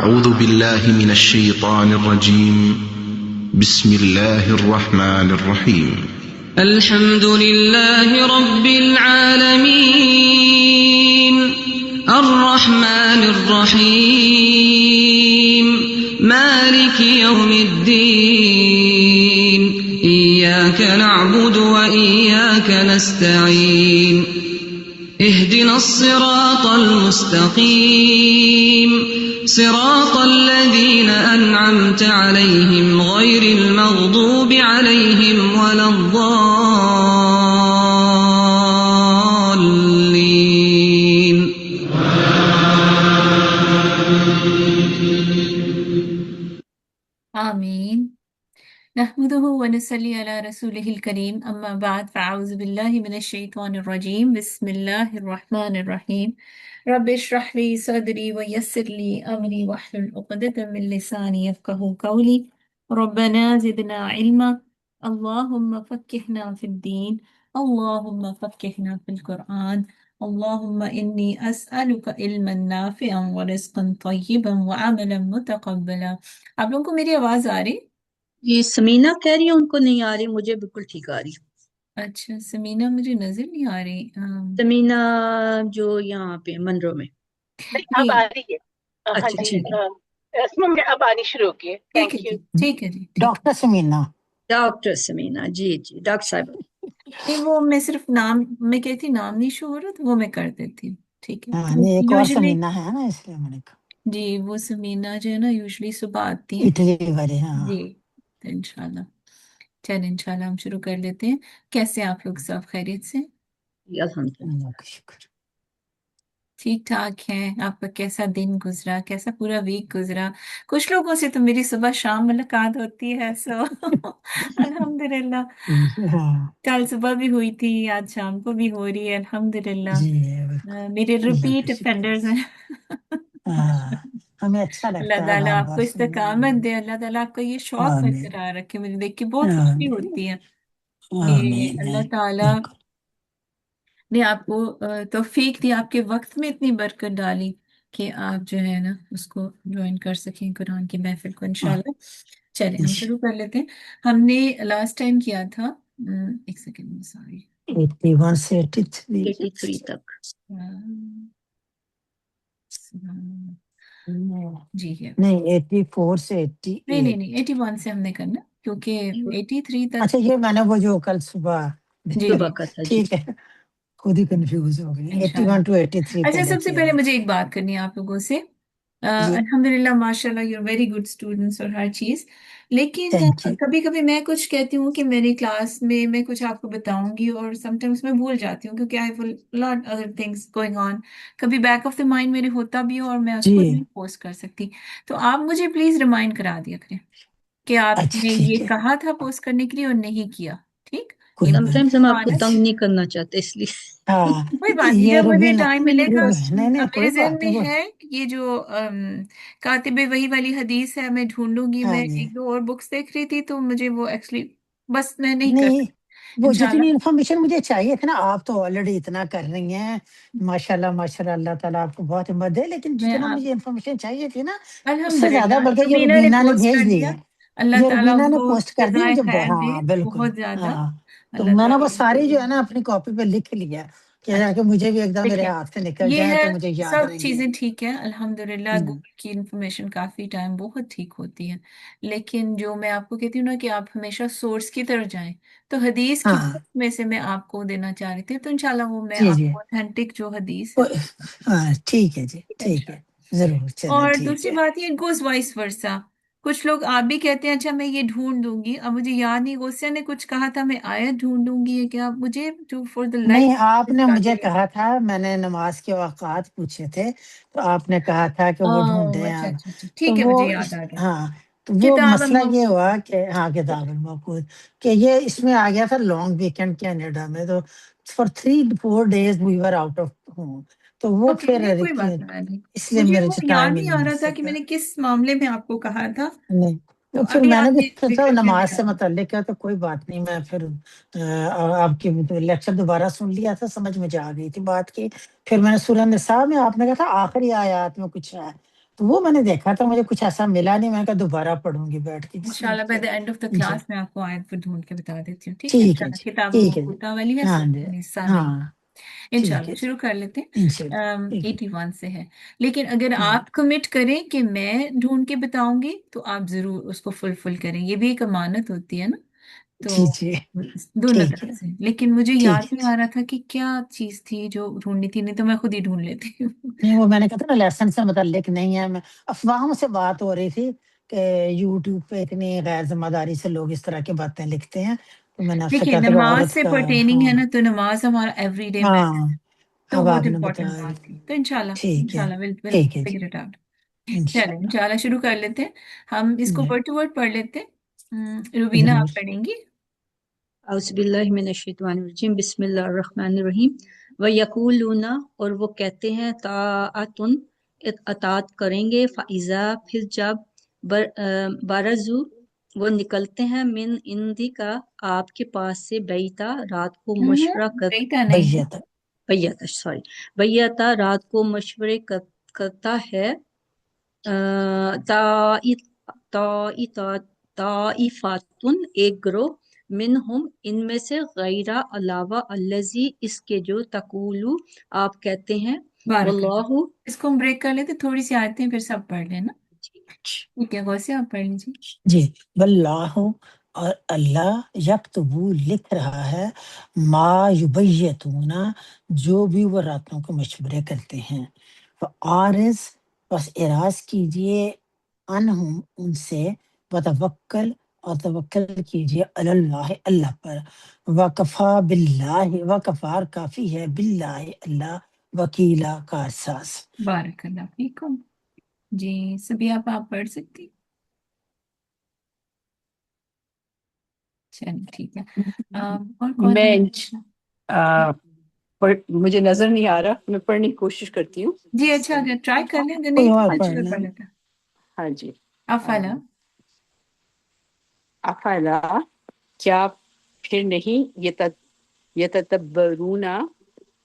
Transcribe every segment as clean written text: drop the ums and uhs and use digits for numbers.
أعوذ بالله من الشيطان الرجيم. بسم الله الرحمن الرحيم. الحمد لله رب العالمين الرحمن الرحيم مالك يوم الدين إياك نعبد وإياك نستعين اهدنا الصراط المستقيم صراط الذين أنعمت عليهم غير المغضوب عليهم ولا الضالين. آمین. نحمده ونصلي على رسوله الكريم اما بعد فاعوذ بالله من الشيطان الرجيم بسم الله الرحمن الرحيم رب اشرح لي صدري ويسر لي امري واحلل عقدة من لساني يفقهوا قولي ربنا زدنا علما اللهم فقهنا في الدين اللهم فقهنا في القرآن اللهم إني أسألك علما نافعا ورزقا طيبا وعملا متقبلا. آپ لوگوں کو میری آواز آ رہی؟ یہ سمینہ کہہ رہی ہے ان کو نہیں آ رہی، مجھے بالکل ٹھیک آ رہی. اچھا سمینہ مجھے نظر نہیں آ رہی. سمینہ جو یہاں پہ منرو میں. اب آ رہی ہے. ہاں اچھا جی ٹھیک ہے، اسما میں اب آنی شروع کی ہے. ٹھیک تھینک ہے یو. جی ٹھیک ہے جی ٹھیک. ڈاکٹر سمینہ. ڈاکٹر سمینہ، جی جی ڈاکٹر صاحب. نہیں وہ میں صرف نام میں کہتی نام نہیں شو ہو رہا تو وہ میں کر دیتی ہوں. ٹھیک ہے. ہاں نہیں ایک اور یوزلی سمینہ ہے نا اس لیے میں نے کہا جی وہ سمینہ جو ہے نا یوزلی صبح آتی ہیں. اٹلی والے. ہاں جی تو انشاءاللہ چلیں انشاءاللہ ہم شروع کر لیتے ہیں. کیسے آپ لوگ سب خیریت سے؟ جی الحمدللہ. اللہ کا شکر. ٹھیک ٹھاک ہے. آپ کا کیسا دن گزرا، کیسا پورا ویک گزرا؟ کچھ لوگوں سے تو میری صبح شام ملاقات ہوتی ہے سو الحمدللہ. ہاں کل صبح بھی ہوئی تھی، آج شام کو بھی ہو رہی ہے الحمدللہ. جی بالکل میرے اللہ ریپیٹ کا شکر. افینڈرز ہیں. ہاں ہمیں اچھا اللہ لگتا ہے تعالیٰ بار آپ کو بار سننا. استقامت دے، اللہ تعالیٰ آپ کا یہ شوق آمین برقرار رکھے. مجھے دیکھ کے بہت خوشی آمین ہوتی ہے کہ آمین. اللہ تعالیٰ بالکل نے آپ کو توفیق دی، آپ کے وقت میں اتنی برکت ڈالی کہ آپ جو ہے نا اس کو جوائن کر سکیں قرآن کی محفل کو انشاءاللہ. چلیں ہم شروع کر لیتے ہیں. ہم نے لاسٹ ٹائم کیا تھا ایک سیکنڈ سوری 81 سے 83 83 تک. جی ہے نہیں 84 سے نہیں 88. 81 سے ہم نے کرنا کیونکہ 83 تک. اچھا یہ میں نے وہ جو کل صبح جی صبح کا تھا جی. ٹھیک ہے خود ہی کنفیوز ہو گئی. انشاءاللہ. 81 to 83 اچھا پہلے سب سے کیا پہلے ہوا. مجھے ایک بات کرنی ہے آپ لوگوں سے. جی الحمدللہ ماشاء اللہ یو ویری گڈ اسٹوڈنٹس اور ہر چیز، لیکن تھینک یو. کبھی کبھی میں کچھ کہتی ہوں کہ میری کلاس میں کچھ آپ کو بتاؤں گی اور سم ٹائمس میں بھول جاتی ہوں کیونکہ آئی ول لاٹ ادر تھنگس گوئنگ آن. کبھی بیک آف دا مائنڈ میرے ہوتا بھی ہو اور میں اس کو جی نہیں پوسٹ کر سکتی. تو آپ مجھے پلیز ریمائنڈ کرا دیا کریں کہ آپ اچھا نے ٹھیک یہ ہے کہا تھا پوسٹ کرنے کے لیے اور نہیں کیا. ٹھیک کوئی یہ سم بات ٹائمز ہم آپ کو مانس تنگ نہیں کرنا چاہتے اس لیے. ہاں کوئی بات نہیں، یہ جب مجھے روبینہ ٹائم ملے گا. نہیں نہیں میرے کوئی ذہن بات میں نہیں وہ. ہے کہ یہ جو کاتب وحی والی حدیث ہے میں ڈھونڈوں گی. ہاں میں جی ایک دو اور بکس دیکھ رہی تھی تو مجھے وہ ایکچولی بس میں نہیں کر نہیں سکتی وہ انشاءاللہ. جتنی انفارمیشن مجھے چاہیے تھی نا آپ تو آلریڈی اتنا کر رہی ہیں ماشاءاللہ ماشاءاللہ. اللہ تعالیٰ آپ کو بہت ہمت دے. لیکن میں جتنا آپ مجھے انفارمیشن چاہیے تھی نا اس سے زیادہ الحمدللہ بلکہ یہ روبینہ نے روبینہ نے پوسٹ بھیج کر دی دیا. ہے. اللہ یہ تعالیٰ روبینہ ان نے کو پوسٹ کر دی جزائے مجھے خیر دے ہاں بالکل. بہت زیادہ. ہاں تو اللہ میں نے وہ تعالیٰ ان کو. ساری جو ہے نا اپنی کاپی پہ لکھ لیا کہ اچھا تاکہ مجھے بھی ایک دم میرے دیکھیں ہاتھ سے نکل یہ جائے ہے تو مجھے یاد سب رہیں گے. چیزیں ٹھیک ہے الحمدللہ. ہوں. گوگل کی انفارمیشن کافی ٹائم بہت ٹھیک ہوتی ہے، لیکن جو میں آپ کو کہتی ہوں نا کہ آپ ہمیشہ سورس کی طرف جائیں، تو حدیث کی ہاں بک میں سے میں آپ کو دینا چاہ رہی تھی. تو انشاءاللہ وہ میں جی آپ جی کو اوتھینٹک جو حدیث ہے ہاں ٹھیک ہے جی ٹھیک ہے انشاءاللہ. ضرور چلیں اور ٹھیک دوسری ہے. بات یہ گوز وائس ورسا. کچھ لوگ آپ بھی کہتے ہیں اچھا میں یہ ڈھونڈ دوں گی. اب مجھے یاد نہیں غصے نے کچھ کہا تھا میں آیت ڈھونڈوں گی ہے کہ آپ مجھے جو فور دا لائف نہیں آپ نے بتا مجھے دیں. کہا تھا میں نے نماز کے اوقات پوچھے تھے تو آپ نے کہا تھا کہ وہ ڈھونڈیں اچھا آپ. اچھا اچھا تو ٹھیک ہے وہ مجھے یاد آ گیا. ہاں تو وہ کتاب مسئلہ یہ الموقوف. ہوا کہ ہاں کتاب الموقوف کہ یہ اس میں آ گیا تھا لانگ ویکینڈ کینیڈا میں. تو for 3 4 days we were out of home. تو وہ اوکے پھر نہیں کوئی بات نہیں. اس لیے مجھے میرے وہ سے یاد ٹائم ہی نہیں نہیں آ مل رہا تھا کہ سکا. میں نے کس معاملے میں آپ کو کہا تھا. نہیں تو وہ پھر ابھی میں نے آپ بھی یہ پھر تو ذکر کر نماز دیا. سے متعلق ہے تو کوئی بات نہیں. میں پھر آپ کی لیکچر دوبارہ سن لیا تھا سمجھ مجھے آ گئی تھی بات کی. پھر میں نے سورہ نساء میں آپ نے کہا تھا آخری آیات میں کچھ ہے تو وہ میں نے دیکھا تھا، مجھے کچھ ایسا ملا نہیں، میں نے کہا دوبارہ پڑھوں گی بیٹھ کے بسم انشاءاللہ by Allah the and of the سے۔ جی کلاس میں آپ کو آیت پہ ڈھونڈ کے بتا دیتی ہوں، ٹھیک ہے؟ ٹھیک ہے انشاءاللہ جی، کتاب ٹھیک ہے جی، مربوطہ والی ہے، ہاں جی، سورۃ النساء میں، ہاں ٹھیک انشاءاللہ ہے شروع کر لیتے ہیں۔ انشاء اللہ ٹھیک 81 سے ہے، لیکن اگر ہے آپ کمٹ کریں کہ میں ڈھونڈ کے بتاؤں گی تو آپ ضرور اس کو فل کریں، یہ بھی ایک امانت ہوتی ہے نا، تو جی جی دونوں ٹھیک ہے طرف سے۔ لیکن مجھے ٹھیک یاد ہے نہیں آ رہا تھا کہ کیا چیز تھی جو ڈھونڈنی تھی، نہیں تو میں خود ہی ڈھونڈ لیتی ہوں۔ نہیں وہ میں نے کہا تھا نا لیسن سے متعلق نہیں ہے، میں افواہوں سے بات ہو رہی تھی کہ یوٹیوب پہ اتنی غیر ذمہ داری سے لوگ اس طرح کی باتیں لکھتے ہیں، تو میں نے آپ سے دیکھیے کہا تھا کہ نماز عورت سے کا پرٹیننگ ہاں ہے نا، تو نماز ہمارا ایوری ڈے میں، ہاں تو اب آپ بہت نے امپورٹنٹ بتایا، بات تھی، تو انشاءاللہ ٹھیک ہے انشاءاللہ ول ٹھیک ہے جی فگر اٹ آؤٹ۔ چلیں انشاءاللہ انشاءاللہ شروع کر لیتے ہیں، ہم اس کو جی ورڈ ٹو ورڈ پڑھ لیتے ہیں۔ روبینہ ضرور آپ پڑھیں گی؟ اعوذ باللہ من الشیطان الرجیم، بسم اللہ الرحمن الرحیم۔ وَيَقُولُونَ، اور وہ کہتے ہیں، طاعتن، اطاعت کریں گے، فَإِذَا، پھر جب بارزو، وہ نکلتے ہیں، من اندی کا، آپ کے پاس سے، بیتا، رات کو مشورہ بیٹا نہیں ہے، بیت بیتا، سوری، بیتا، رات کو مشورے کرتا ہے، طائفتن، ایک گروہ، منہم، ان میں سے، غیرہ، علاوہ، الذی، اس کے جو، تقولو، آپ کہتے ہیں، بارک اللہ۔ واللہ، اس کو ہم بریک کر لیتے، تھوڑی سی آیتیں پھر سب پڑھ لینا، ٹھیک ہے؟ غوثی آپ پڑھ لیجیے۔ جی، واللہ، اور اللہ، یکتبو، لکھ رہا ہے، ما یبیتون، جو بھی وہ راتوں کو مشورے کرتے ہیں، فعارض، بس اعراض کیجئے، عنہم، ان سے، وتوکل، اور توکل کیجئے، علی اللہ، اللہ پر، وکفا باللہ، وکفار، کافی ہے، باللہ، اللہ، وکیلا، کارساز۔ بارک اللہ فیکم۔ جی سبھی آپ پڑھ سکتی؟ چلیے ٹھیک ہے، اور کون میں ہے؟ مجھے نظر نہیں آ رہا، میں پڑھنے کی کوشش کرتی ہوں۔ جی اچھا، اگر ٹرائی کر لیں، اگر کوئی نہیں تو اور میں پڑھ شروع لیں، کر لیتا ہوں۔ ہاں جی۔ افلا، افلا، کیا پھر نہیں، یتدبرون،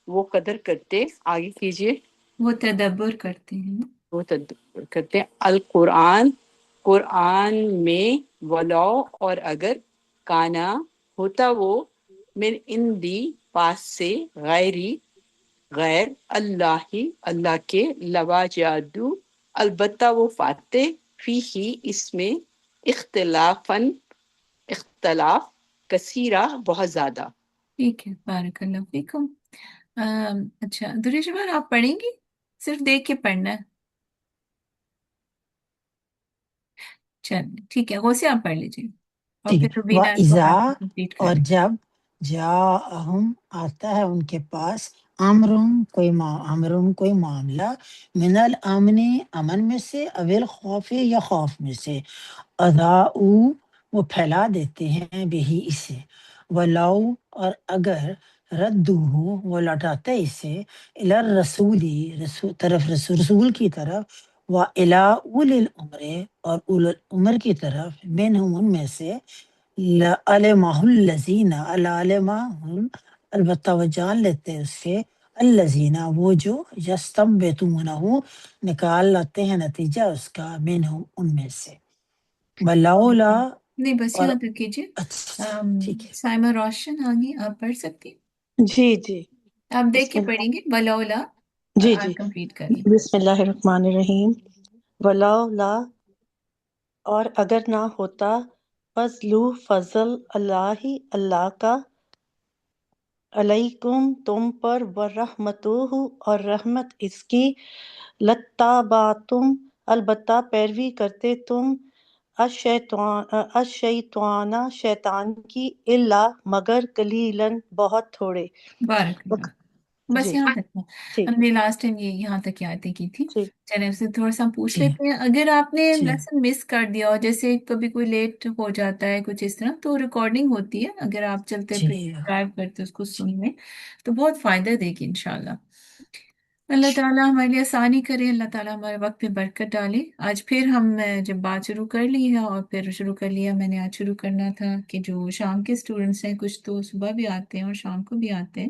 وہ قدر کرتے، آگے کیجئے، وہ تدبر کرتے ہیں، وہ تدبر کرتے القرآن، قرآن میں، ولو، اور اگر، کانا، ہوتا وہ، من اندی، پاس سے، غیری، غیر، اللہ، اللہ کے، لوا جادو، البتہ وہ فاتح، فی ہی، اس میں، اختلافاً، اختلاف، کثیرہ، بہت زیادہ۔ ٹھیک ہے، بارک اللہ فیکم۔ اچھا دریش بار آپ پڑھیں گی؟ صرف دیکھ کے پڑھنا ہے، چلیے ٹھیک ہے، غوثی آپ پڑھ لیجیے، اور ٹھیک پھر ہے، روبینہ اس کو وَإِذَا، کمپلیٹ کر اور لیں۔ جب، جاءہم، آتا ہے ان کے پاس، امرن، کوئی معاملہ، من الامن، امن میں سے، اویل خوف، یا خوف میں سے، اضاؤ، وہ پھیلا دیتے ہیں، بہی، اسے، ولو، اور اگر، ردوہ، وہ لوٹاتے اسے، الی الرسولی، رسول کی طرف، وَإِلَىٰ أُولِي الْأَمْرِ، اور اول العمر کی طرف، منہم، ان میں سے، لَعَلِمَهُ الَّذِينَ، العالمہم، البتہ وہ جان لیتے اس سے، الذین، وہ جو، یستنبطونہ، نکال لاتے ہیں نتیجہ اس کا، منہم، ان میں سے، ولولا، نہیں بس اور یہاں تک کیجیے۔ اچھا ٹھیک ہے سائمہ روشن آگے آپ پڑھ سکتی ہیں؟ جی جی، آپ دیکھ بسم کے اللہ، پڑھیں گے، بلولا، اور جی جی، آپ کمپلیٹ کر لیں۔ بسم اللہ الرحمن الرحیم۔ وَلَوْلَا، اور اگر نہ ہوتا، فضل اللہ، اللہ کا، علیکم، تم پر، ورحمتہ، اور رحمت اس کی، لَاتَّبَعْتُمْ، البتہ پیروی کرتے تم، الشیطان، شیطان کی، الا، مگر، قلیلاً، بہت تھوڑے۔ بارک اللہ، بس جی یہاں تک ہے۔ ٹھیک ہم نے لاسٹ ٹائم یہ یہاں تک کی آیتیں کی تھی۔ ٹھیک چلیں اس سے تھوڑا سا ہم پوچھ جی لیتے ہیں، اگر آپ نے جی لیسن مس کر دیا اور جیسے کبھی کوئی لیٹ ہو جاتا ہے کچھ اس طرح، تو ریکارڈنگ ہوتی ہے، اگر آپ چلتے جی پھر ڈرائیو کرتے اس کو سننے تو بہت فائدہ دے گی انشاءاللہ۔ اللہ تعالیٰ ہمارے لیے آسانی کرے، اللہ تعالیٰ ہمارے وقت میں برکت ڈالے۔ آج پھر ہم جب بات شروع کر لی ہے، اور پھر شروع کر لیا، میں نے آج شروع کرنا تھا کہ جو شام کے اسٹوڈنٹس ہیں، کچھ تو صبح بھی آتے ہیں اور شام کو بھی آتے ہیں،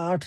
8?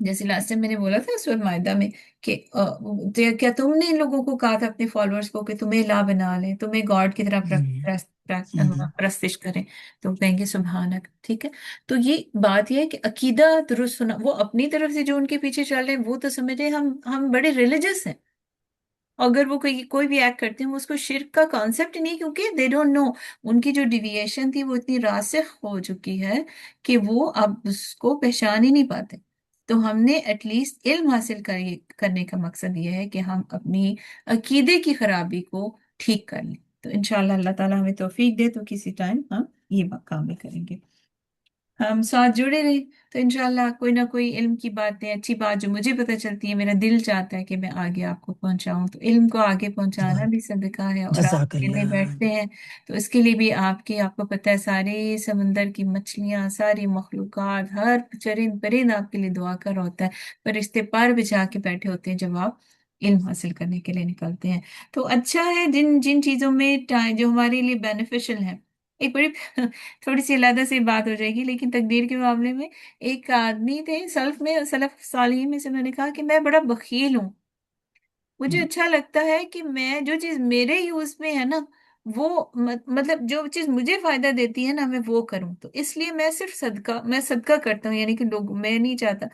جیسے لاسٹ ٹائم میں نے بولا تھا سورہ مائدہ میں کہ کیا تم نے ان لوگوں کو کہا تھا اپنے فالوورز کو کہ تمہیں الہ بنا لیں، تمہیں گاڈ کی طرح ہم، پرستش کریں، تو وہ کہیں گے سبحانک، ٹھیک ہے؟ تو یہ بات یہ ہے کہ عقیدہ درست ہونا، وہ اپنی طرف سے جو ان کے پیچھے چل رہے ہیں وہ تو سمجھے ہم بڑے ریلیجس ہیں، اگر وہ کوئی بھی ایکٹ کرتے ہیں وہ اس کو شرک کا کانسیپٹ نہیں، کیونکہ دے ڈونٹ نو، ان کی جو ڈیویشن تھی وہ اتنی راسخ ہو چکی ہے کہ وہ اب اس کو پہچان ہی نہیں پاتے۔ تو ہم نے ایٹ لیسٹ علم حاصل کرنے کا مقصد یہ ہے کہ ہم اپنی عقیدے کی خرابی کو ٹھیک کر لیں۔ تو انشاءاللہ اللہ تعالیٰ ہمیں توفیق دے تو کسی ٹائم ہم یہ کام بھی کریں گے، ہم ساتھ جڑے رہیں، تو انشاءاللہ کوئی نہ کوئی علم کی باتیں، اچھی بات جو مجھے پتہ چلتی ہے، میرا دل چاہتا ہے کہ میں آگے آپ کو پہنچاؤں، تو علم کو آگے پہنچانا بھی صدقہ ہے، اور آپ جزاک کہنے اللہ. بیٹھتے ہیں تو اس کے لیے بھی آپ کو پتہ ہے سارے سمندر کی مچھلیاں، ساری مخلوقات، ہر چرند پرند آپ کے لیے دعا کر رہا ہوتا ہے، فرشتے پر بچھا کے بیٹھے ہوتے ہیں جب آپ علم حاصل کرنے کے لیے نکلتے ہیں۔ تو اچھا ہے جن جن چیزوں میں جو ہمارے لیے بینیفیشل ہے، ایک بڑی تھوڑی سی علیحدہ سی بات ہو جائے گی، لیکن تقدیر کے معاملے میں ایک آدمی تھے سلف صالحین میں سے، انہوں نے کہا کہ میں بڑا بخیل ہوں، مجھے اچھا لگتا ہے کہ میں جو چیز میرے یوز میں ہے نا، وہ مطلب جو چیز مجھے فائدہ دیتی ہے نا میں وہ کروں، تو اس لیے میں صدقہ کرتا ہوں، یعنی کہ میں نہیں چاہتا،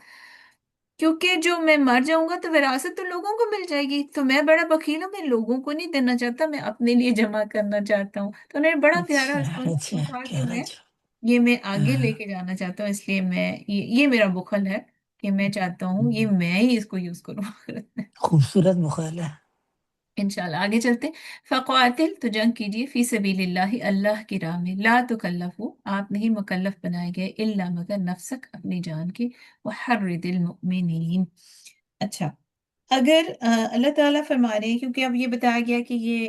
کیونکہ جو میں مر جاؤں گا تو وراثت تو لوگوں کو مل جائے گی، تو میں بڑا بخیل ہوں، میں لوگوں کو نہیں دینا چاہتا، میں اپنے لیے جمع کرنا چاہتا ہوں۔ تو انہوں نے بڑا پیارا اچھا رسپانس اچھا، کہا کہ کہنا یہ میں آگے ہاں، لے کے جانا چاہتا ہوں، اس لیے یہ میرا بخل ہے کہ میں چاہتا ہوں یہ میں ہی اس کو یوز کروں آخرت میں۔ خوبصورت مخالہ. انشاءاللہ آگے چلتے، فقاتل تو جنگ کیجیے، فی سبیل اللہ اللہ کی راہ میں، لا تکلفو آپ نہیں مکلف بنائے گئے، الا مگر نفسک اپنی جان کی، وحرد المؤمنین۔ اچھا، اگر اللہ تعالیٰ فرما رہے ہیں، کیونکہ اب یہ بتایا گیا کہ یہ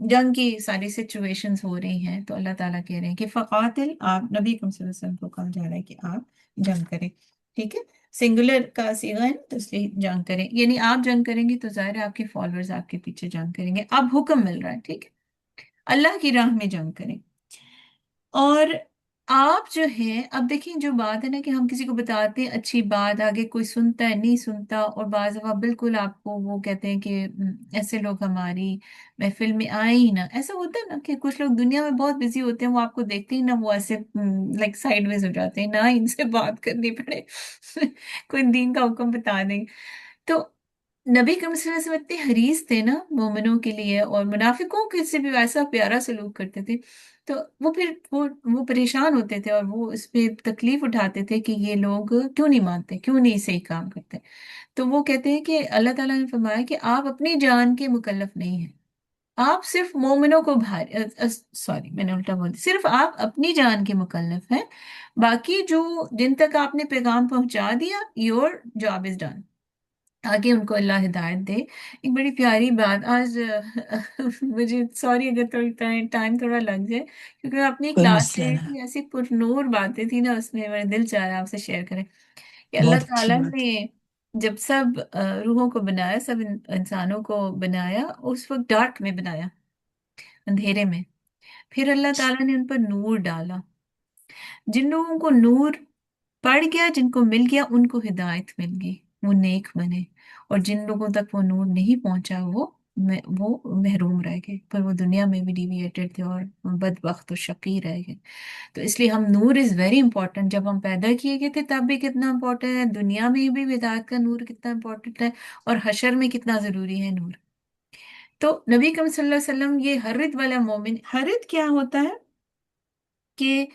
جنگ کی ساری سچویشنز ہو رہی ہیں، تو اللہ تعالیٰ کہہ رہے ہیں کہ فقاتل، آپ نبی اکرم صلی اللہ علیہ وسلم کو کہا جا رہا ہے کہ آپ جنگ کریں، ٹھیک ہے؟ سنگولر کا صیغہ ہے نا، تو اس لیے جنگ کریں، یعنی آپ جنگ کریں گے تو ظاہر ہے آپ کے فالوورز آپ کے پیچھے جنگ کریں گے، اب حکم مل رہا ہے، ٹھیک ہے؟ اللہ کی راہ میں جنگ کریں، اور آپ جو ہیں، اب دیکھیں جو بات ہے نا کہ ہم کسی کو بتاتے ہیں اچھی بات، آگے کوئی سنتا ہے نہیں سنتا، اور بعض دفعہ بالکل آپ کو وہ کہتے ہیں کہ ایسے لوگ ہماری محفل میں آئے ہی نہ، ایسا ہوتا ہے نا کہ کچھ لوگ دنیا میں بہت بزی ہوتے ہیں، وہ آپ کو دیکھتے ہی نہ وہ ایسے لائک سائڈ ویز ہو جاتے ہیں، نہ ان سے بات کرنی پڑے کوئی دین کا حکم بتا دیں، تو نبی کریم صلی اللہ علیہ وسلم اتنے حریص تھے نا مومنوں کے لیے، اور منافقوں کے سے بھی ایسا پیارا سلوک کرتے تھے، تو وہ پھر وہ پریشان ہوتے تھے، اور وہ اس پہ تکلیف اٹھاتے تھے کہ یہ لوگ کیوں نہیں مانتے، کیوں نہیں صحیح کام کرتے، تو وہ کہتے ہیں کہ اللہ تعالیٰ نے فرمایا کہ آپ اپنی جان کے مکلف نہیں ہیں، آپ صرف مومنوں کو سوری میں نے الٹا بول دیا، صرف آپ اپنی جان کے مکلف ہیں، باقی جو جن تک آپ نے پیغام پہنچا دیا، یور جاب از ڈن، آگے ان کو اللہ ہدایت دے۔ ایک بڑی پیاری بات آج مجھے سوری اگر تھوڑی ٹائم تھوڑا لگ جائے، کیونکہ میں اپنی کوئی کلاس لے مسئلہ رہی نہ. تھی، ایسی پرنور باتیں تھی نا اس میں، میرا دل چاہ رہا ہے آپ سے شیئر کریں کہ بہت اللہ اچھی تعالیٰ بات. نے جب سب روحوں کو بنایا، سب انسانوں کو بنایا، اس وقت ڈارک میں بنایا، اندھیرے میں، پھر اللہ تعالیٰ نے ان پر نور ڈالا، جن لوگوں کو نور پڑ گیا، جن کو مل گیا، ان کو ہدایت مل گئی، وہ نیک بنے، اور جن لوگوں تک وہ نور نہیں پہنچا وہ محروم رہ گئے، پر وہ دنیا میں بھی ڈیویٹڈ تھے اور بدبخت و شقی رہ گئے۔ تو اس لیے نور از ویری امپورٹنٹ، جب ہم پیدا کیے گئے تھے تب بھی کتنا امپورٹنٹ ہے، دنیا میں بھی ہدایت کا نور کتنا امپورٹنٹ ہے، اور حشر میں کتنا ضروری ہے نور۔ تو نبی کریم صلی اللہ علیہ وسلم یہ حرت والا مومن، حرت کیا ہوتا ہے کہ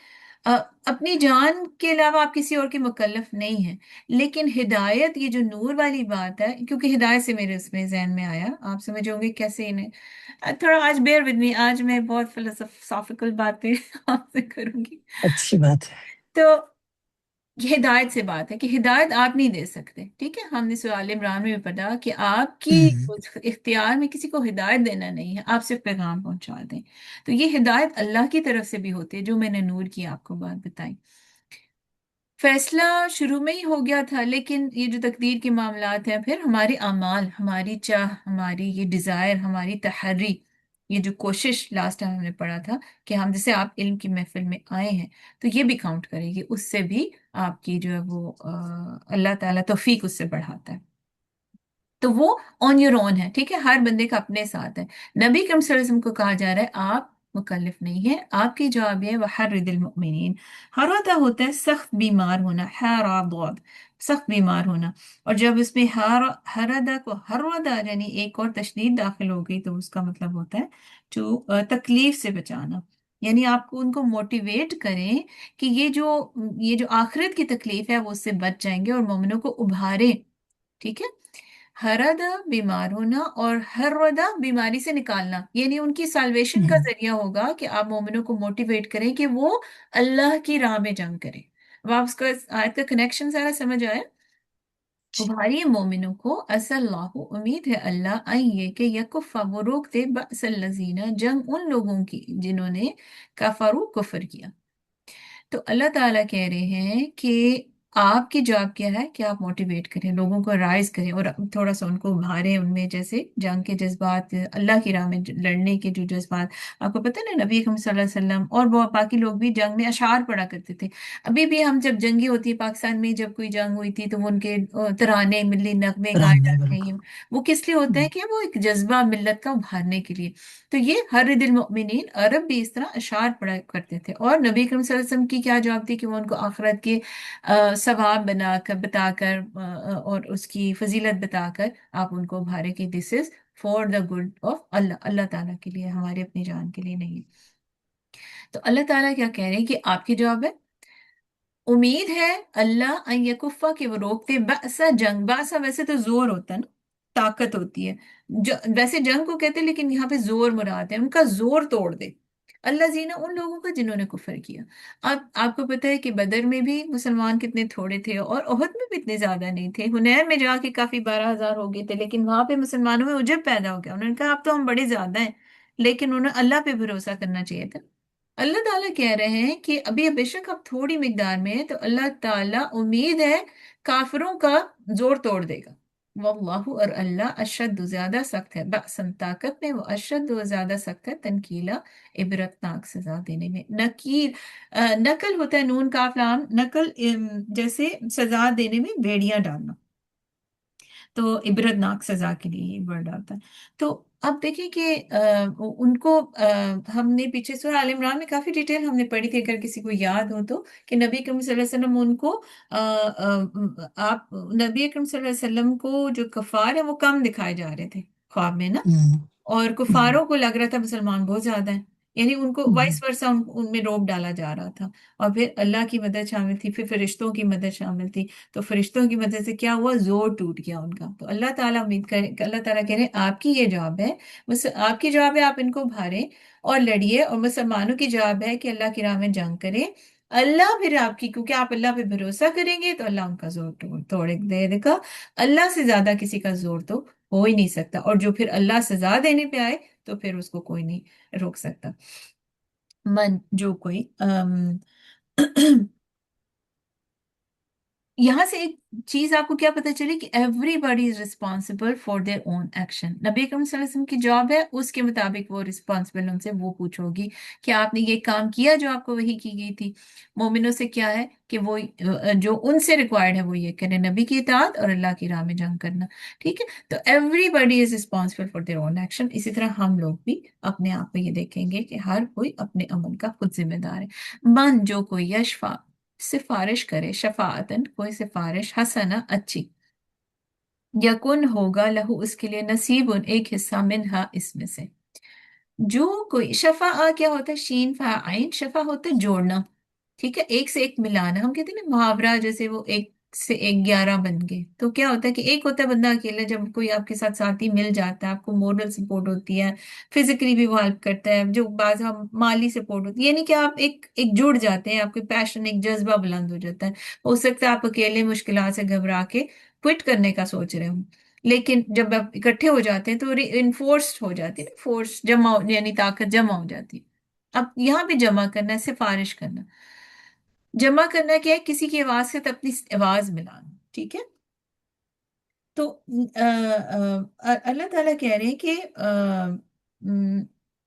اپنی جان کے علاوہ آپ کسی اور کے مکلف نہیں ہیں، لیکن ہدایت، یہ جو نور والی بات ہے، کیونکہ ہدایت سے میرے اس میں ذہن میں آیا، آپ سمجھ ہوں گے کیسے انہیں، تھوڑا آج بیئر ود می، آج میں بہت فلسفیکل باتیں آپ سے کروں گی، اچھی بات ہے. تو یہ ہدایت سے بات ہے کہ ہدایت آپ نہیں دے سکتے، ٹھیک ہے؟ ہم نے سورہ عمران میں بھی پڑھا کہ آپ کی ہم، اختیار میں کسی کو ہدایت دینا نہیں ہے، آپ صرف پیغام پہنچا دیں، تو یہ ہدایت اللہ کی طرف سے بھی ہوتی ہے، جو میں نے نور کی آپ کو بات بتائی۔ فیصلہ شروع میں ہی ہو گیا تھا، لیکن یہ جو تقدیر کے معاملات ہیں، پھر ہمارے اعمال، ہماری چاہ، ہماری یہ ڈیزائر، ہماری تحری، یہ جو کوشش لاسٹ ٹائم ہم نے پڑھا تھا کہ ہم جیسے آپ علم کی محفل میں آئے ہیں تو یہ بھی کاؤنٹ کرے گی، اس سے بھی آپ کی جو ہے وہ اللہ تعالیٰ توفیق اس سے بڑھاتا ہے. تو وہ آن یور اون ہے، ٹھیک ہے، ہر بندے کا اپنے ساتھ ہے. نبی کریم صلی اللہ علیہ وسلم کو کہا جا رہا ہے آپ مکلف نہیں ہے، آپ کی جواب ہے وحرد المؤمنین. حرادہ ہوتا ہے سخت بیمار ہونا، حراد سخت بیمار ہونا، اور جب اس میں حرادہ کو حرادہ یعنی ایک اور تشدید داخل ہو گئی تو اس کا مطلب ہوتا ہے تکلیف سے بچانا. یعنی آپ کو ان کو موٹیویٹ کریں کہ یہ جو آخرت کی تکلیف ہے وہ اس سے بچ جائیں گے اور مومنوں کو ابھارے. ٹھیک ہے، ہردا بیمار ہونا اور ہردا بیماری سے نکالنا، یعنی ان کی سالویشن کا ذریعہ ہوگا کہ آپ مومنوں کو موٹیویٹ کریں کہ وہ اللہ کی راہ میں جنگ کریں. اب آپ اس کا آیت کا کنیکشن سارا سمجھ آیا؟ ابھاریے مومنوں کو، اصل اللہ امید ہے اللہ یہ کہ یکفا وہ روک دے بأس الذین جنگ ان لوگوں کی جنہوں نے کفروا کفر کیا. تو اللہ تعالیٰ کہہ رہے ہیں کہ آپ کی جاب کیا ہے کہ آپ موٹیویٹ کریں، لوگوں کو رائز کریں اور تھوڑا سا ان کو ابھاریں ان میں، جیسے جنگ کے جذبات، اللہ کی راہ میں لڑنے کے جو جذبات. آپ کو پتہ نا نبی اکرم صلی اللہ علیہ وسلم اور وہ باقی لوگ بھی جنگ میں اشعار پڑھا کرتے تھے. ابھی بھی ہم جب جنگی ہوتی ہے پاکستان میں، جب کوئی جنگ ہوئی تھی تو وہ ان کے ترانے ملی نغمے گائے ترانے جاتے ہیں، بالکل. وہ کس لیے ہوتا ہے کہ وہ ایک جذبہ ملت کا ابھارنے کے لیے. تو یہ حرد المؤمنین، عرب بھی اس طرح اشعار پڑھا کرتے تھے. اور نبی کریم صلی اللہ علیہ وسلم کی کیا جواب تھی کہ وہ ان کو آخرت کے ثواب بتا کر اور اس کی فضیلت بتا کر آپ ان کو ابھارے کہ this is for the good of Allah, اللہ تعالیٰ کے لیے، ہمارے اپنی جان کے لیے نہیں. تو اللہ تعالیٰ کیا کہہ رہے ہیں کہ آپ کی جواب ہے امید ہے اللہ ان یکفا کہ وہ روکتے بأسا جنگ. بأسا ویسے تو زور ہوتا ہے نا، طاقت ہوتی ہے، ویسے جنگ کو کہتے ہیں لیکن یہاں پہ زور مراد ہے، ان کا زور توڑ دے. اللہ زینہ ان لوگوں کا جنہوں نے کفر کیا. اب آپ کو پتہ ہے کہ بدر میں بھی مسلمان کتنے تھوڑے تھے اور احد میں بھی اتنے زیادہ نہیں تھے. حنین میں جا کے کافی 12,000 ہو گئے تھے، لیکن وہاں پہ مسلمانوں میں عجب پیدا ہو گیا. انہوں نے کہا اب تو ہم بڑے زیادہ ہیں، لیکن انہیں اللہ پہ بھروسہ کرنا چاہیے تھا. اللہ تعالیٰ کہہ رہے ہیں کہ ابھی بے شک اب تھوڑی مقدار میں ہے تو اللہ تعالیٰ امید ہے کافروں کا زور توڑ دے گا. واللہ اور اللہ اشد زیادہ سخت ہے، بأسن طاقت میں، وہ اشد و زیادہ سخت ہے تنکیلا عبرتناک سزا دینے میں. نکیل نقل ہوتا ہے نون کاف لام، نقل جیسے سزا دینے میں بیڑیاں ڈالنا، تو عبرتناک سزا کے لیے یہ ورڈ آتا ہے. تو اب دیکھیں کہ ان کو ہم نے پیچھے سورہ آل عمران میں کافی ڈیٹیل ہم نے پڑھی تھی، اگر کسی کو یاد ہو تو، کہ نبی اکرم صلی اللہ علیہ وسلم ان کو آپ نبی اکرم صلی اللہ علیہ وسلم کو جو کفار ہیں وہ کم دکھائے جا رہے تھے خواب میں نا، اور کفاروں کو لگ رہا تھا مسلمان بہت زیادہ ہیں، یعنی ان کو وائس ورسا ان میں روب ڈالا جا رہا تھا. اور پھر اللہ کی مدد شامل تھی، پھر فرشتوں کی مدد شامل تھی، تو فرشتوں کی مدد سے کیا ہوا، زور ٹوٹ گیا ان کا. تو اللہ تعالیٰ امید کرے، اللہ تعالیٰ کہہ رہے ہیں آپ کی یہ جواب ہے، بس آپ کی جواب ہے آپ ان کو بھاریں اور لڑیے، اور مسلمانوں کی جواب ہے کہ اللہ کی راہ میں جنگ کریں. اللہ پھر آپ کی، کیونکہ آپ اللہ پہ بھروسہ کریں گے تو اللہ ان کا زور توڑ دے گا. اللہ سے زیادہ کسی کا زور تو ہو ہی نہیں سکتا، اور جو پھر اللہ سزا دینے پہ آئے تو پھر اس کو کوئی نہیں روک سکتا. جو کوئی یہاں سے ایک چیز آپ کو کیا پتہ چلی کہ everybody is responsible for their own action. نبی اکرم صلی اللہ علیہ وسلم کی جاب ہے اس کے مطابق وہ ریسپانسبل، ان سے وہ پوچھو گی کہ آپ نے یہ کام کیا جو آپ کو وحی کی گئی تھی. مومنوں سے کیا ہے کہ وہ جو ان سے ریکوائرڈ ہے وہ یہ کریں، نبی کی اطاعت اور اللہ کی راہ میں جنگ کرنا. ٹھیک ہے، تو everybody is responsible for their own action. اسی طرح ہم لوگ بھی اپنے آپ میں یہ دیکھیں گے کہ ہر کوئی اپنے عمل کا خود ذمہ دار ہے. من جو کوئی یشفع سفارش کرے، شفاعتن کوئی سفارش، حسنہ اچھی، یکن ہوگا لہو اس کے لیے نصیب ایک حصہ، منہا اس میں سے. جو کوئی شفاء کیا ہوتا ہے، شین فا عین، شفا ہوتا ہے جوڑنا، ٹھیک ہے، ایک سے ایک ملانا. ہم کہتے ہیں نا محاورہ، جیسے وہ ایک سے ایک 11 بن گئے، تو کیا ہوتا ہے کہ ایک ہوتا ہے بندہ اکیلا، جب کوئی آپ کے ساتھ ساتھی مل جاتا ہے، آپ کو مورل سپورٹ ہوتی ہے، فزیکلی بھی وہ ہیلپ کرتا ہے، جو بعض ہم مالی سپورٹ ہوتی ہے، یعنی کہ آپ ایک جڑ جاتے ہیں، آپ کے پیشن، ایک جذبہ بلند ہو جاتا ہے. ہو سکتا ہے آپ اکیلے مشکلات سے گھبرا کے کوئٹ کرنے کا سوچ رہے ہوں، لیکن جب آپ اکٹھے ہو جاتے ہیں تو انفورسڈ ہو جاتی ہے، فورس جمع یعنی طاقت جمع ہو جاتی ہے. اب یہاں پہ جمع کرنا ہے، سفارش کرنا. جمع کرنا کیا ہے، کسی کی آواز سے اپنی آواز ملانا. ٹھیک ہے، تو اللہ تعالیٰ کہہ رہے ہیں کہ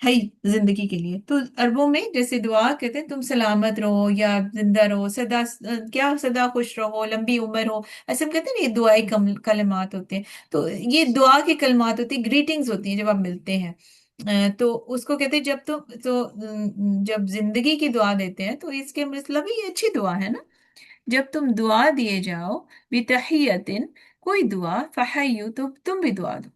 ہے ہی زندگی کے لیے. تو عربوں میں جیسے دعا کہتے ہیں تم سلامت رہو یا زندہ رہو، سدا کیا سدا خوش رہو، لمبی عمر ہو، ایسے ہم کہتے ہیں نا یہ دعائی کلمات ہوتے ہیں. تو یہ دعا کے کلمات ہوتی ہیں، گریٹنگز ہوتی ہیں جب آپ ملتے ہیں. تو اس کو کہتے ہیں جب جب زندگی کی دعا دیتے ہیں تو اس کے مطلب یہ اچھی دعا ہے نا. جب تم دعا دیے جاؤ بتحیتن، کوئی دعا، فحیو تو تم بھی دعا دو.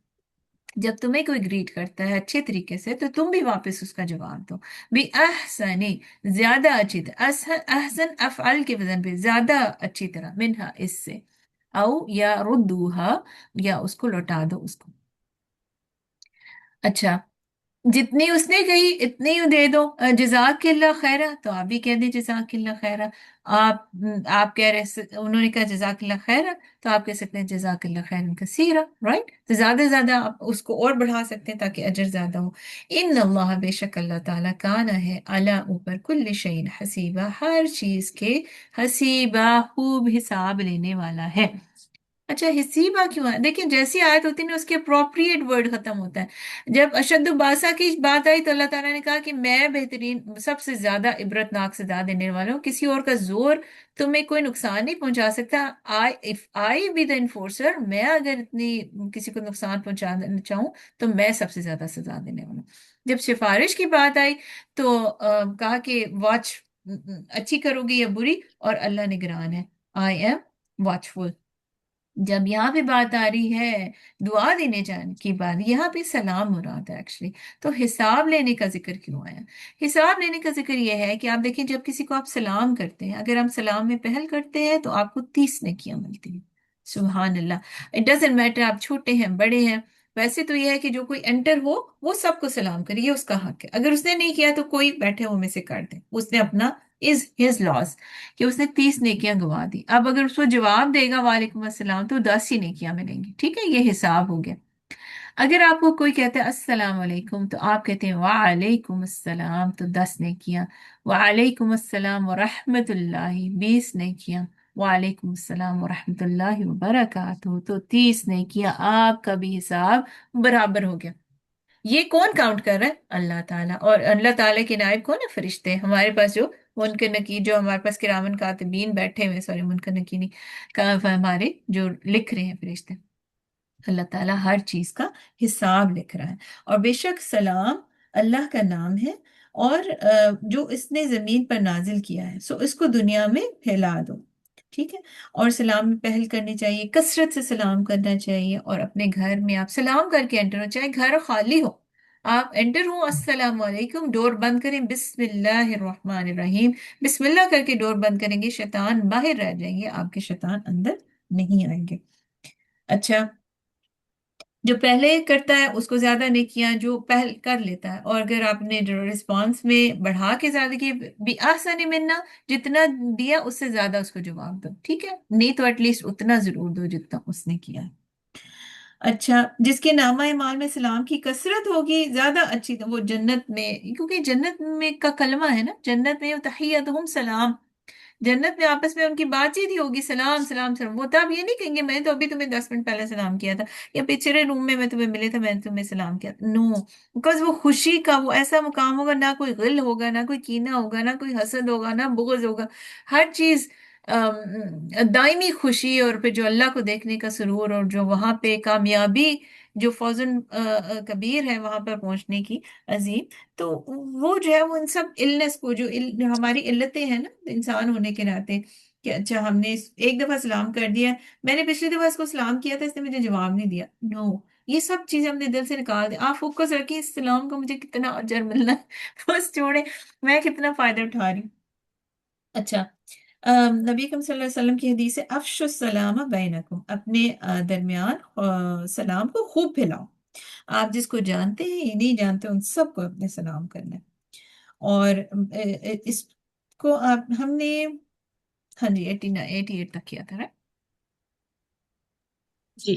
جب تمہیں کوئی گریٹ کرتا ہے اچھے طریقے سے تو تم بھی واپس اس کا جواب دو. بھی احسنی، زیادہ اچھی طرح، احسن افعل کے وزن پہ زیادہ اچھی طرح، منہا اس سے، او یا ردوہا یا اس کو لوٹا دو اس کو. اچھا، جتنی اس نے کہی اتنی ہی دے دو. جزاک اللہ خیرہ تو آپ بھی کہہ دیں جزاک اللہ خیرہ. آپ کہہ رہے انہوں نے کہا جزاک اللہ خیرہ تو آپ کہہ سکتے ہیں جزاک اللہ خیرا کثیرا، رائٹ. تو زیادہ سے زیادہ آپ اس کو اور بڑھا سکتے ہیں تاکہ اجر زیادہ ہو. ان اللہ، بے شک اللہ تعالیٰ، کانا ہے علی اوپر، کل شیء حسیبہ، ہر چیز کے حسیبہ، خوب حساب لینے والا ہے. اچھا، حسیبہ کیوں ہے؟ دیکھیں جیسی آیت ہوتی ہے نا اس کے اپروپریٹ ورڈ ختم ہوتا ہے. جب اشد باسا کی بات آئی تو اللہ تعالیٰ نے کہا کہ میں بہترین، سب سے زیادہ عبرت ناک سزا دینے والا ہوں. کسی اور کا زور تمہیں کوئی نقصان نہیں پہنچا سکتا. If I be the enforcer, میں اگر اتنی کسی کو نقصان پہنچانا چاہوں تو میں سب سے زیادہ سزا دینے والا ہوں. جب سفارش کی بات آئی تو کہا کہ واچ، اچھی کرو گی یا بری، اور اللہ نگران ہے، آئی ایم واچفل. جب یہاں پہ بات آ رہی ہے دعا دینے جانے کی بات، یہاں پہ سلام مراد ہے ایکچولی. تو حساب لینے کا ذکر کیوں آیا؟ حساب لینے کا ذکر یہ ہے کہ آپ دیکھیں جب کسی کو آپ سلام کرتے ہیں، اگر ہم سلام میں پہل کرتے ہیں تو آپ کو 30 نیکیاں ملتی ہیں. سبحان اللہ. اٹ ڈزنٹ میٹر آپ چھوٹے ہیں بڑے ہیں. ویسے تو یہ ہے کہ جو کوئی انٹر ہو وہ سب کو سلام کرے، یہ اس کا حق ہے. اگر اس نے نہیں کیا تو کوئی بیٹھے ہو میں سے کر دے، اس نے اپنا از ہز لاس کہ اس نے 30 نیکیاں گوا دی. اب اگر اس کو جواب دے گا وعلیکم السلام تو 10 ہی نیکیاں ملیں گی. ٹھیک ہے، یہ حساب ہو گیا. اگر آپ کو کوئی کہتا ہے السلام علیکم تو آپ کہتے ہیں وعلیکم السلام تو 10 نیکیاں. وعلیکم السلام ورحمۃ اللہ، 20 نیکیاں. وعلیکم السلام ورحمۃ اللہ وبرکاتہ تو 30 نیکیاں. آپ کا بھی حساب برابر ہو گیا. یہ کون کاؤنٹ کر رہا ہے؟ اللہ تعالیٰ. اور اللہ تعالیٰ کے نائب کون ہے؟ فرشتے. ہمارے پاس جو منکر نکیر، جو ہمارے پاس کرامن کاتبین بیٹھے ہوئے، سوری منکر نکیر نہیں، ہمارے جو لکھ رہے ہیں فرشتے. اللہ تعالیٰ ہر چیز کا حساب لکھ رہا ہے. اور بے شک سلام اللہ کا نام ہے، اور جو اس نے زمین پر نازل کیا ہے سو اس کو دنیا میں پھیلا دو. ٹھیک ہے. اور سلام میں پہل کرنی چاہیے، کثرت سے سلام کرنا چاہیے. اور اپنے گھر میں آپ سلام کر کے انٹر ہو، چاہے گھر خالی ہو، آپ انٹر ہو السلام علیکم، ڈور بند کریں بسم اللہ الرحمن الرحیم، بسم اللہ کر کے ڈور بند کریں گے، شیطان باہر رہ جائیں گے، آپ کے شیطان اندر نہیں آئیں گے. اچھا، جو پہلے کرتا ہے اس کو زیادہ نیکیاں، جو پہل کر لیتا ہے. اور اگر آپ نے رسپانس میں بڑھا کے زیادہ کی، بھی آسانی ملنا، جتنا دیا اس سے زیادہ اس کو جواب دو. ٹھیک ہے، نہیں تو ایٹ لیسٹ اتنا ضرور دو جتنا اس نے کیا ہے. اچھا، جس کے نامہ اعمال میں سلام کی کثرت ہوگی زیادہ اچھی، تو وہ جنت میں، کیونکہ جنت میں کا کلمہ ہے نا، جنت میں تحیتہم سلام، جنت میں آپس میں ان کی بات چیت ہی ہوگی سلام سلام سلام. وہ تب یہ نہیں کہیں گے میں تو ابھی تمہیں 10 منٹ پہلے سلام کیا تھا، یا پچھلے روم میں تمہیں ملے تھے میں نے تمہیں سلام کیا تھا. نو، بیکاز وہ خوشی کا وہ ایسا مقام ہوگا، نہ کوئی غل ہوگا، نہ کوئی کینہ ہوگا، نہ کوئی حسد ہوگا، نہ بغض ہوگا. ہر چیز دائمی خوشی، اور پھر جو اللہ کو دیکھنے کا سرور، اور جو وہاں پہ کامیابی، جو فوزن کبیر ہے وہاں پر پہنچنے کی عظیم. تو وہ جو ہے وہ ان سب النس کو، جو ہماری علتیں ہیں نا انسان ہونے کے ناطے، کہ اچھا ہم نے ایک دفعہ سلام کر دیا، میں نے پچھلی دفعہ اس کو سلام کیا تھا، اس نے مجھے جواب نہیں دیا. نو، یہ سب چیزیں ہم نے دل سے نکال دیں. آپ فوکس رکھیں اس سلام کو مجھے کتنا اجر ملنا ہے، بس چھوڑیں میں کتنا فائدہ اٹھا رہی ہوں. اچھا، نبی اکرم صلی اللہ علیہ وسلم کی حدیث ہے افش السلام بینکم، اپنے درمیان سلام کو خوب پھیلاؤ. آپ جس کو جانتے ہیں یا نہیں جانتے ان سب کو اپنے سلام کرنا ہے. اور اس کو ہم نے، ہاں جی 88 تک کیا تھا. جی.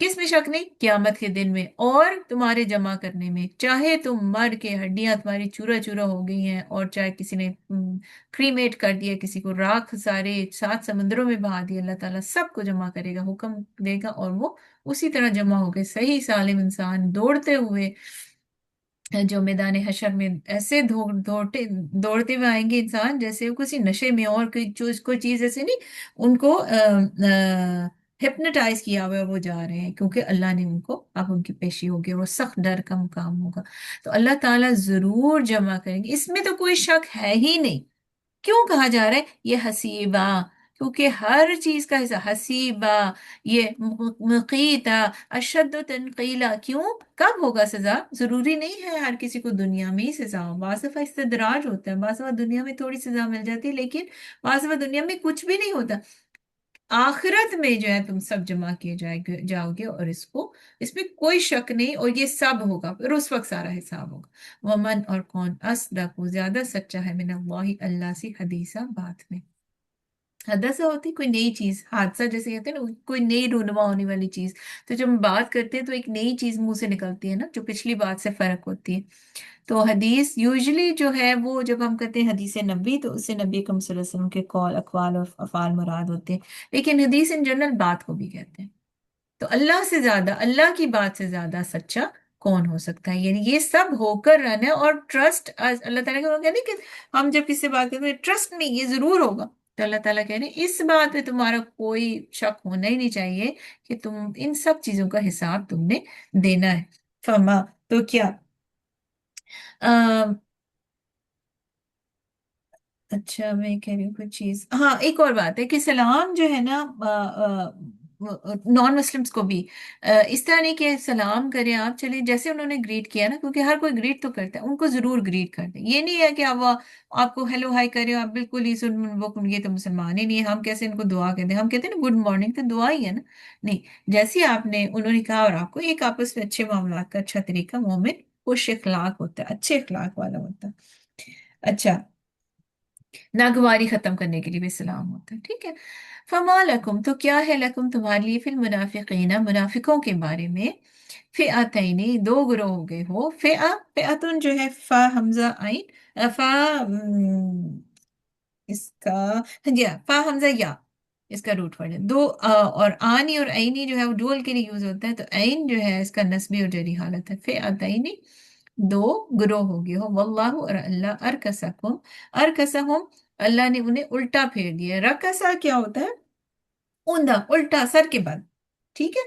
کس میں شک نہیں؟ قیامت کے دن میں اور تمہارے جمع کرنے میں. چاہے تم مر کے ہڈیاں تمہاری چورا چورا ہو گئی ہیں، اور چاہے کسی نے کریمیٹ کر دیا، کسی کو راکھ سارے 7 سمندروں میں بہا دیا، اللہ تعالیٰ سب کو جمع کرے گا، حکم دے گا، اور وہ اسی طرح جمع ہو گئے صحیح سالم انسان دوڑتے ہوئے، جو میدان حشر میں ایسے دوڑتے ہوئے آئیں گے انسان جیسے وہ کسی نشے میں، اور کوئی چیز ایسے نہیں، ان کو ہپنوٹائز کیا ہوا ہے، وہ جا رہے ہیں کیونکہ اللہ نے ان کو اب ان کی پیشی ہوگی، اور وہ سخت ڈر کا مقام ہوگا. تو اللہ تعالیٰ ضرور جمع کریں گے، اس میں تو کوئی شک ہے ہی نہیں. کیوں کہا جا رہا ہے یہ حسیبہ؟ کیونکہ ہر چیز کا حصہ حسیبہ، یہ مقیتا اشد تنقیلا. کیوں؟ کب ہوگا سزا؟ ضروری نہیں ہے ہر کسی کو دنیا میں ہی سزا ہو، بعض دفعہ استدراج ہوتا ہے، بعض دفعہ دنیا میں تھوڑی سزا مل جاتی ہے، لیکن بعض دفعہ دنیا میں کچھ بھی نہیں ہوتا. آخرت میں جو ہے تم سب جمع کیے جاؤ گے، اور اس میں کوئی شک نہیں، اور یہ سب ہوگا، پھر اس وقت سارا حساب ہوگا. ومن اور کون اصدق زیادہ سچا ہے من اللہ اللہ سے حدیثہ بات میں. حدثہ ہوتی کوئی نئی چیز، حادثہ جیسے کہتے ہیں نا، کوئی نئی رونما ہونے والی چیز. تو جب ہم بات کرتے ہیں تو ایک نئی چیز منہ سے نکلتی ہے نا، جو پچھلی بات سے فرق ہوتی ہے. تو حدیث یوزلی جو ہے وہ جب ہم کہتے ہیں حدیث نبی، تو اس سے نبی اکرم صلی اللہ علیہ وسلم کے قول اقوال اور افعال مراد ہوتے ہیں. لیکن حدیث ان جنرل بات کو بھی کہتے ہیں. تو اللہ سے زیادہ، اللہ کی بات سے زیادہ سچا کون ہو سکتا ہے؟ یعنی یہ سب ہو کر رہنا ہے، اور ٹرسٹ اللہ تعالیٰ کا کہتے ہیں کہ ہم جب کسی سے بات کرتے ہیں ٹرسٹ میں یہ ضرور ہوگا. تو اللہ تعالیٰ کہہ رہے ہیں اس بات پہ تمہارا کوئی شک ہونا ہی نہیں چاہیے کہ تم ان سب چیزوں کا حساب تم نے دینا ہے. فما تو کیا اچھا میں کہہ رہی ہوں کچھ چیز، ہاں ایک اور بات ہے کہ سلام جو ہے نا نان مسلمس کو بھی اس طرح نہیں کہ سلام کریں آپ، چلیں جیسے انہوں نے گریٹ کیا نا، کیونکہ ہر کوئی گریٹ تو کرتا ہے، ان کو ضرور گریٹ کر دیں. یہ نہیں ہے کہ آپ کو ہیلو ہائی کریں آپ بالکل ہی یہ تو مسلمان ہی نہیں ہے، ہم کیسے ان کو دعا کہتے ہیں؟ ہم کہتے ہیں نا گڈ مارننگ، تو دعا ہی ہے نا. نہیں، جیسے آپ نے انہوں نے کہا، اور آپ کو ایک آپس میں اچھے معاملات کا اچھا طریقہ، مومن خوش اخلاق ہوتا ہے، اچھے اخلاق والا ہوتا ہے. اچھا، ناگواری ختم کرنے کے لیے بھی سلام ہوتا ہے. ٹھیک ہے. فما لکم تو کیا ہے لکم تمہارے لیے، فی المنافقین منافقوں کے بارے میں، فئتین دو گروہ ہو گئے ہو. فئتن جو ہے فا حمزہ عین، فا اس کا جی فا حمزہ یا اس کا روٹ ورڈ ہے دو، اور آنی اور عینی جو ہے وہ ڈول کے لیے یوز ہوتا ہے. تو عین جو ہے اس کا نسبی اور جری حالت ہے. فئتین دو گروہ ہو گئے ہو. واللہ اور اللہ ارکسکم، ارکسہم اللہ نے انہیں الٹا پھیر دیا. رکسا کیا ہوتا ہے؟ اوندا، الٹا، سر کے بل. ٹھیک ہے.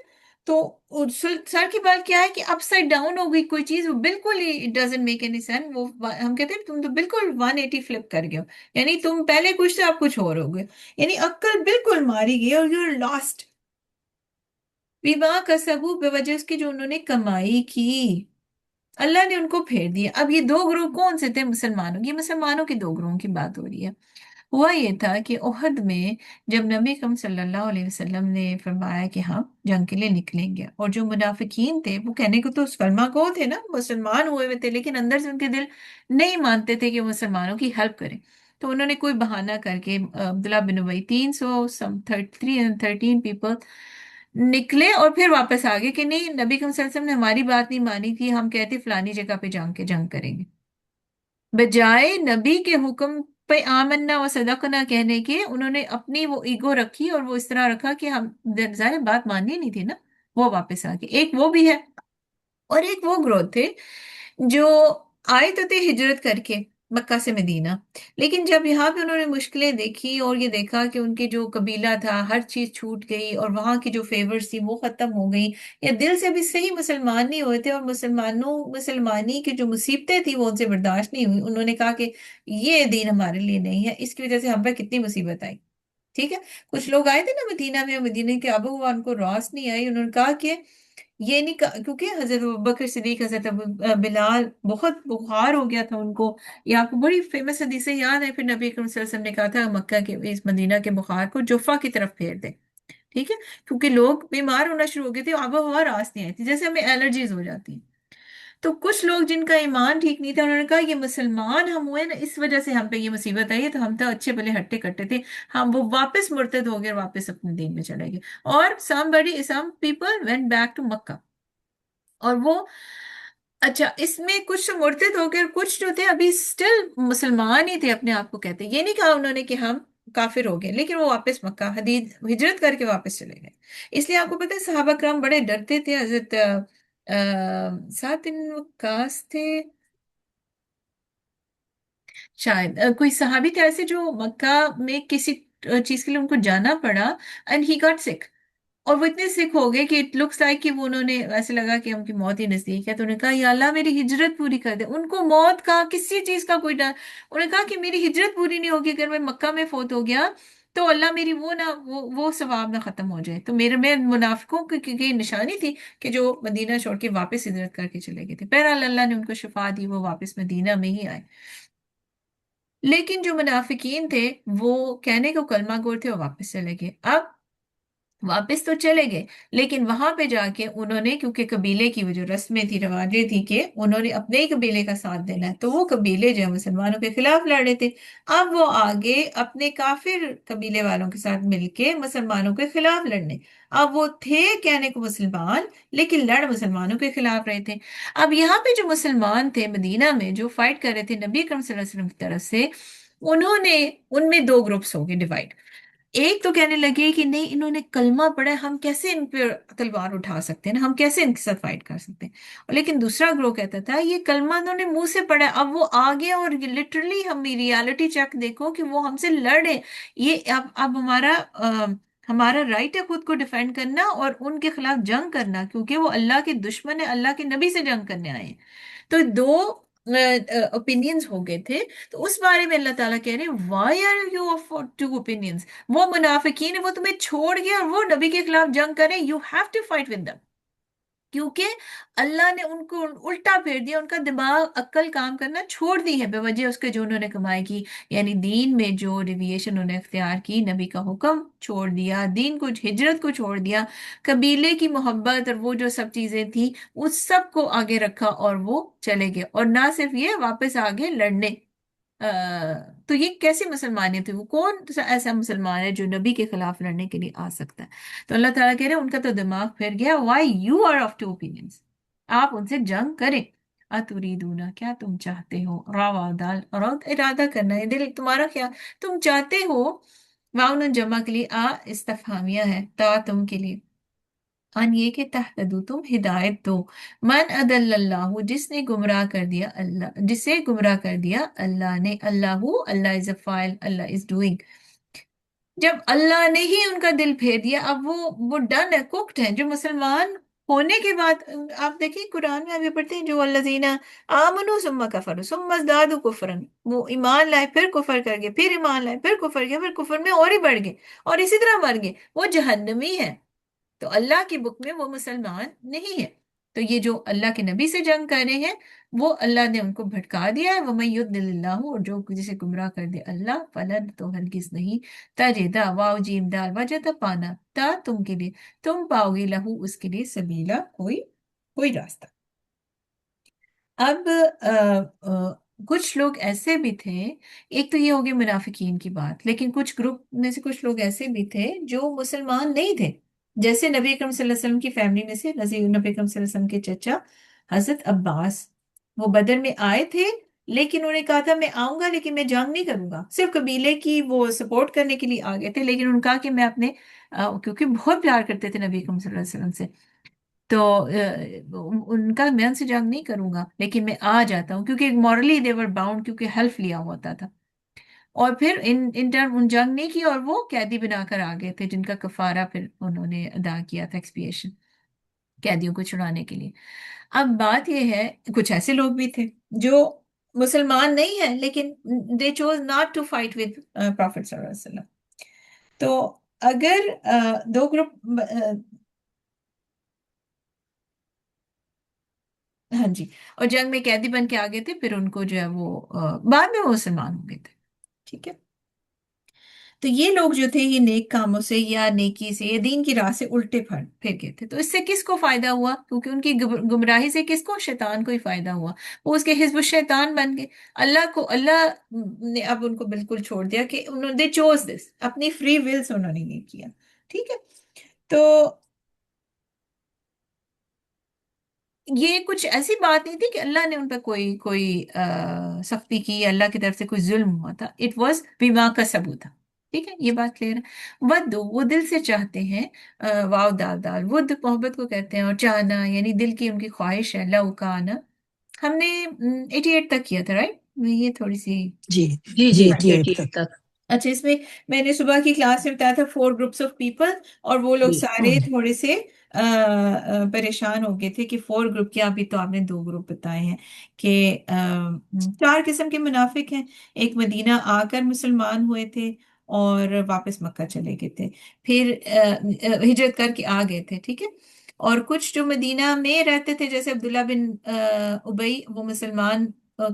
تو سر کے بل کیا ہے کہ اپ سائڈ ڈاؤن ہو گئی کوئی چیز، وہ بالکل ہی it doesn't make any sense. وہ ہم کہتے ہیں تم تو بالکل 180 فلپ کر گئے ہو، یعنی تم پہلے کچھ تھے اب کچھ اور ہو گئے، یعنی عقل بالکل ماری گئی اور یو آر لاسٹ. بیما کسبو بے وجہ اس کی جو انہوں نے کمائی کی، اللہ نے ان کو پھیر دیا. اب یہ دو گروہ کون سے تھے؟ مسلمانوں، یہ مسلمانوں کے دو گروہوں کی بات ہو رہی ہے. ہوا یہ تھا کہ احد میں جب نبی اکرم صلی اللہ علیہ وسلم نے فرمایا کہ ہم جنگ کے لیے نکلیں گے، اور جو منافقین تھے وہ کہنے کو تو کلمہ گو تھے نا، مسلمان ہوئے ہوئے تھے، لیکن اندر سے ان کے دل نہیں مانتے تھے کہ وہ مسلمانوں کی ہیلپ کریں. تو انہوں نے کوئی بہانہ کر کے عبداللہ بن ابی 313 پیپل نکلے، اور پھر واپس آ گئے کہ نہیں نبی اکرم صلی اللہ علیہ وسلم نے ہماری بات نہیں مانی تھی، ہم کہتے فلانی جگہ پہ جنگ کریں گے. بجائے نبی کے حکم پہ آمنا و صدقنا کہنے کے، انہوں نے اپنی وہ ایگو رکھی، اور وہ اس طرح رکھا کہ ہم ظاہر بات ماننی نہیں تھی نا. وہ واپس آ کے ایک وہ بھی ہے، اور ایک وہ گروہ تھے جو آئے تو تھے ہجرت کر کے مکہ سے مدینہ، لیکن جب یہاں پہ انہوں نے مشکلیں دیکھی اور یہ دیکھا کہ ان کے جو قبیلہ تھا ہر چیز چھوٹ گئی، اور وہاں کی جو فیورز تھی وہ ختم ہو گئی، یا دل سے بھی صحیح مسلمان نہیں ہوئے تھے، اور مسلمانی کی جو مصیبتیں تھیں وہ ان سے برداشت نہیں ہوئی. انہوں نے کہا کہ یہ دین ہمارے لیے نہیں ہے، اس کی وجہ سے ہم پہ کتنی مصیبت آئی. ٹھیک ہے. کچھ لوگ آئے تھے نا مدینہ میں، مدینہ کے ابو ہوا ان کو راس نہیں آئی. انہوں نے کہا کہ یہ نہیں کیونکہ حضرت بکر صدیق، حضرت بلال بہت بخار ہو گیا تھا ان کو. یہ آپ کو بڑی فیمس حدیثیں یاد ہے. پھر نبی اکرم صلی اللہ علیہ وسلم نے کہا تھا مکہ کے اس مدینہ کے بخار کو جفا کی طرف پھیر دے. ٹھیک ہے. کیونکہ لوگ بیمار ہونا شروع ہو گئے تھے، آب و ہوا راس نہیں آئی تھی، جیسے ہمیں الرجیز ہو جاتی ہیں. تو کچھ لوگ جن کا ایمان ٹھیک نہیں تھا انہوں نے کہا یہ مسلمان ہم ہوئے نا اس وجہ سے ہم پہ یہ مصیبت آئی ہے، تو ہم تو اچھے بھلے ہٹے کٹے تھے، ہم وہ واپس مرتد ہو گئے اور واپس اپنے دین میں چلے گئے، اور some people went back to مکہ، اور وہ اچھا اس میں کچھ تو مرتد ہو گئے اور کچھ جو تھے ابھی سٹل مسلمان ہی تھے، اپنے آپ کو کہتے، یہ نہیں کہا انہوں نے کہ ہم کافر ہو گئے، لیکن وہ واپس مکہ ہجرت کر کے واپس چلے گئے۔ اس لیے آپ کو پتہ ہے صحابہ کرام بڑے ڈرتے تھے، حضرت سعد بن وقاص تھے شاید، کوئی صحابی تھے ایسے جو مکہ میں کسی چیز کے لیے ان کو جانا پڑا، اینڈ ہی گاٹ سک، اور وہ اتنے سکھ ہو گئے کہ اٹ لکس لائک کہ وہ انہوں نے ایسے لگا کہ ہم کی موت ہی نزدیک ہے، تو انہوں نے کہا یا اللہ میری ہجرت پوری کر دے، ان کو موت کا کسی چیز کا کوئی ڈر، انہوں نے کہا کہ میری ہجرت پوری نہیں ہوگی، اگر میں مکہ میں فوت ہو گیا تو اللہ میری وہ نہ وہ ثواب نہ ختم ہو جائے، تو میرے میں منافقوں کی کیونکہ یہ نشانی تھی کہ جو مدینہ چھوڑ کے واپس ہجرت کر کے چلے گئے تھے، بہرحال اللہ نے ان کو شفا دی، وہ واپس مدینہ میں ہی آئے۔ لیکن جو منافقین تھے وہ کہنے کو کلمہ گور تھے، وہ واپس چلے گئے۔ اب واپس تو چلے گئے، لیکن وہاں پہ جا کے انہوں نے، کیونکہ قبیلے کی وہ جو رسمیں تھی رواجیں تھی کہ انہوں نے اپنے ہی قبیلے کا ساتھ دینا ہے، تو وہ قبیلے جو ہے مسلمانوں کے خلاف لڑ رہے تھے، اب وہ آگے اپنے کافر قبیلے والوں کے ساتھ مل کے مسلمانوں کے خلاف لڑنے، اب وہ تھے کہنے کو مسلمان لیکن لڑ مسلمانوں کے خلاف رہے تھے۔ اب یہاں پہ جو مسلمان تھے مدینہ میں جو فائٹ کر رہے تھے نبی اکرم صلی اللہ علیہ وسلم کی طرف سے، انہوں نے ان میں دو گروپس ہو گئے ڈیوائڈ، ایک تو کہنے لگے کہ نہیں انہوں نے کلمہ پڑھا ہے، ہم کیسے ان پہ تلوار اٹھا سکتے ہیں نا، ہم کیسے ان کے ساتھ فائٹ کر سکتے ہیں، اور لیکن دوسرا گروہ کہتا تھا یہ کلمہ انہوں نے منہ سے پڑھا ہے، اب وہ آگے اور لٹرلی ہم ریالٹی چیک دیکھو کہ وہ ہم سے لڑے، یہ اب ہمارا رائٹ ہے خود کو ڈیفینڈ کرنا اور ان کے خلاف جنگ کرنا، کیونکہ وہ اللہ کے دشمن ہے، اللہ کے نبی سے جنگ کرنے آئے ہیں۔ تو دو اوپینینز ہو گئے تھے، تو اس بارے میں اللہ تعالیٰ کہہ رہے ہیں why are you of two opinions, وہ منافقین ہیں وہ تمہیں چھوڑ گیا اور وہ نبی کے خلاف جنگ کریں، you have to fight with them، کیونکہ اللہ نے ان کو الٹا پھیر دیا، ان کا دماغ عقل کام کرنا چھوڑ دی ہے بے وجہ اس کے جو انہوں نے کمائی کی، یعنی دین میں جو ڈیویشن انہوں نے اختیار کی، نبی کا حکم چھوڑ دیا، دین کو ہجرت کو چھوڑ دیا، قبیلے کی محبت اور وہ جو سب چیزیں تھیں اس سب کو آگے رکھا اور وہ چلے گئے، اور نہ صرف یہ واپس آگے لڑنے۔ تو یہ کیسے مسلمان تھے، وہ کون ایسا مسلمان ہے جو نبی کے خلاف لڑنے کے لیے آ سکتا ہے؟ تو اللہ تعالیٰ کہہ رہے ہیں ان کا تو دماغ پھر گیا، why you are of two opinions, آپ ان سے جنگ کریں، اتریدونا کیا تم چاہتے ہو، راوا دال اراد ارادہ کرنا ہے دل تمہارا، کیا تم چاہتے ہو، واؤن جمع کے لیے استفہامیہ ہے، تا تم کے لیے، ان یہ کہ تہتدو تم ہدایت دو، من ادل اللہ جس نے گمراہ کر دیا اللہ، جسے گمراہ کر دیا اللہ نے، اللہ از a file, Allah is doing, جب اللہ نے ہی ان کا دل پھیر دیا اب وہ ڈن ہے، کوکڈ ہے، جو مسلمان ہونے کے بعد آپ دیکھیں قرآن میں آپ یہ پڑھتے ہیں جو الذین آمنوا ثم کفروا ثم ازدادوا کفرا، وہ ایمان لائے پھر کفر کر گئے، پھر ایمان لائے پھر کفر گئے، پھر کفر میں اور ہی بڑھ گئے اور اسی طرح مر گئے، وہ جہنمی ہے، تو اللہ کی بک میں وہ مسلمان نہیں ہے۔ تو یہ جو اللہ کے نبی سے جنگ کر رہے ہیں وہ اللہ نے ان کو بھٹکا دیا ہے، وَمَن يُضْلِلِ اللَّهُ، اور جو جسے گمراہ کر دے اللہ، فلن تو ہرگز نہیں، تجدہ واو جیم دال وجد پانا، تا تم کے لیے، تم پاؤ گے لہو اس کے لیے سبیلا کوئی راستہ۔ اب کچھ لوگ ایسے بھی تھے، ایک تو یہ ہو گئی منافقین کی بات، لیکن کچھ گروپ میں سے کچھ لوگ ایسے بھی تھے جو مسلمان نہیں تھے، جیسے نبی اکرم صلی اللہ علیہ وسلم کی فیملی میں سے نبی اکرم صلی اللہ علیہ وسلم کے چچا حضرت عباس، وہ بدر میں آئے تھے لیکن انہوں نے کہا تھا میں آؤں گا لیکن میں جنگ نہیں کروں گا، صرف قبیلے کی وہ سپورٹ کرنے کے لیے آ گئے تھے، لیکن انہوں نے کہا کہ میں اپنے کیونکہ بہت پیار کرتے تھے نبی اکرم صلی اللہ علیہ وسلم سے، تو ان کا میں ان سے جنگ نہیں کروں گا لیکن میں آ جاتا ہوں، کیونکہ مورلی دیور باؤنڈ، کیونکہ حلف لیا ہوتا تھا، اور پھر ان ٹرم ان جنگ نہیں کی اور وہ قیدی بنا کر آ گئے تھے جن کا کفارہ پھر انہوں نے ادا کیا تھا، ایکسپیشن قیدیوں کو چھڑانے کے لیے۔ اب بات یہ ہے کچھ ایسے لوگ بھی تھے جو مسلمان نہیں ہیں لیکن they choose not to fight with prophet صلی اللہ علیہ وسلم، تو اگر دو گروپ ہاں جی، اور جنگ میں قیدی بن کے آگے تھے، پھر ان کو جو ہے وہ بعد میں وہ مسلمان ہو گئے تھے، ٹھیک ہے۔ تو یہ لوگ جو تھے یہ نیک کاموں سے یا نیکی سے یا دین کی راہ سے الٹے پھر گئے تھے، تو اس سے کس کو فائدہ ہوا؟ کیونکہ ان کی گمراہی سے کس کو؟ شیطان کو ہی فائدہ ہوا، وہ اس کے حزب الشیطان بن گئے۔ اللہ نے اب ان کو بالکل چھوڑ دیا کہ انہوں نے چوز دس، اپنی فری ول سے انہوں نے یہ کیا، ٹھیک ہے؟ تو یہ کچھ ایسی بات نہیں تھی کہ اللہ نے ان پہ کوئی سختی کی، اللہ کی طرف سے کوئی ظلم ہوا تھا، اٹ واز بیما کا ثبوت تھا، ٹھیک ہے؟ یہ بات کلیئر ہے۔ ودو، وہ دل سے چاہتے ہیں، واو دال دال، ود محبت کو کہتے ہیں، اور چاہنا یعنی دل کی ان کی خواہش ہے، لو کانا، ہم نے 88 تک کیا تھا، رائٹ؟ یہ تھوڑی سی جی جی جی جی 88 88 تک. تک. اچھا، اس میں میں نے صبح کی کلاس میں بتایا تھا 4 گروپس آف پیپل، اور وہ لوگ جی سارے ہاں جی تھوڑے سے پریشان ہو گئے تھے کہ 4 گروپ کیا، ابھی تو آپ نے 2 گروپ بتائے ہیں کہ 4 قسم کے منافق ہیں۔ ایک مدینہ آ کر مسلمان ہوئے تھے اور واپس مکہ چلے گئے تھے، پھر ہجرت کر کے آ گئے تھے، ٹھیک ہے؟ اور کچھ جو مدینہ میں رہتے تھے جیسے عبداللہ بن ابئی، وہ مسلمان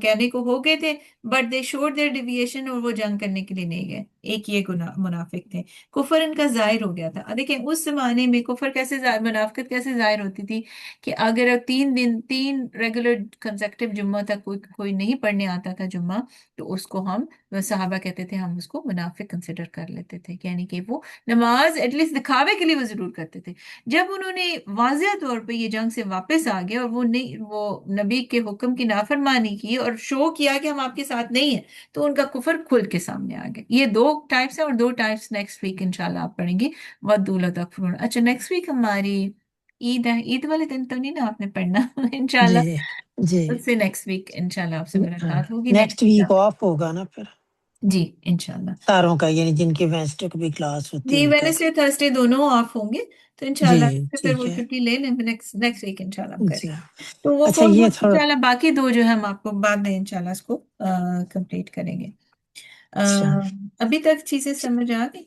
کہنے کو ہو گئے تھے، but they should their deviation, اور وہ جنگ کرنے کے لیے نہیں گئے۔ ایک یہ منافق تھے، کفر ان کا ظاہر ہو گیا تھا۔ دیکھیں اس زمانے میں کفر کیسے منافقت کیسے ظاہر ہوتی تھی کہ اگر 3 ریگولر کنزیکٹیو جمعہ تک کوئی نہیں پڑھنے آتا تھا جمعہ، تو اس کو ہم صحابہ کہتے تھے ہم اس کو منافق کنسیڈر کر لیتے تھے، یعنی کہ وہ نماز ایٹ لیسٹ دکھاوے کے لیے وہ ضرور کرتے تھے۔ جب انہوں نے واضح طور پہ یہ جنگ سے واپس آ گئے اور وہ نبی کے حکم کی نافرمانی کی اور شو کیا کہ ہم آپ کے ساتھ نہیں ہیں، تو ان کا کفر کھل کے سامنے آ گیا۔ یہ 2 ٹائپس ہیں، اور 2 ٹائپس نیکسٹ ویک انشاءاللہ آپ پڑھیں گے۔ وَدُّوا لَوْ تَكْفُرُونَ۔ اچھا، نیکسٹ ویک ہماری عید ہے، عید والے دن تو نہیں نا آپ نے پڑھنا انشاءاللہ، جی جی. اس سے نیکسٹ ویک انشاءاللہ آپ سے ملاقات ہوگی نیکسٹ ویک نیکسٹ۔ آف ہوگا نا پھر جی انشاءاللہ۔ ساروں کا، یعنی جن کی وینسڈے کو بھی کلاس ہوتی ہے جی ان کا. وینسڈے تھرسڈے دونوں آف ہوں گے، تو جی انشاءاللہ پھر ٹھیک وہ ہے. چھٹی لے لیں، پھر نیکسٹ ویک انشاءاللہ ہم کریں جی گے۔ تو وہ اچھا 4 یہ گروپ تھوڑا. انشاءاللہ، باقی 2 جو ہے ہم آپ کو بعد میں انشاءاللہ اس کو کمپلیٹ کریں گے۔ اچھا ابھی تک چیزیں سمجھ آ گئی؟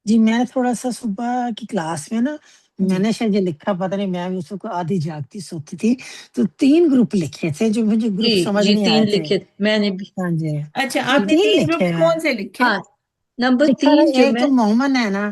جی، میں تھوڑا سا صبح کی کلاس میں نا، میں جی نے شاید یہ لکھا، پتہ نہیں، میں بھی اس کو آدھی جاگتی سوتی تھی، تو 3 گروپ لکھے تھے جو مجھے جی گروپ سمجھ جی نہیں آئے 3 تھے. لکھے میں نے بھی. ہاں جی، اچھا، تو آپ نے 3 3 لکھے گروپس ہیں. کون سے لکھے؟ ہاں، نمبر لکھا تھا 3 جو ایک میں. تو مومن ہے نا،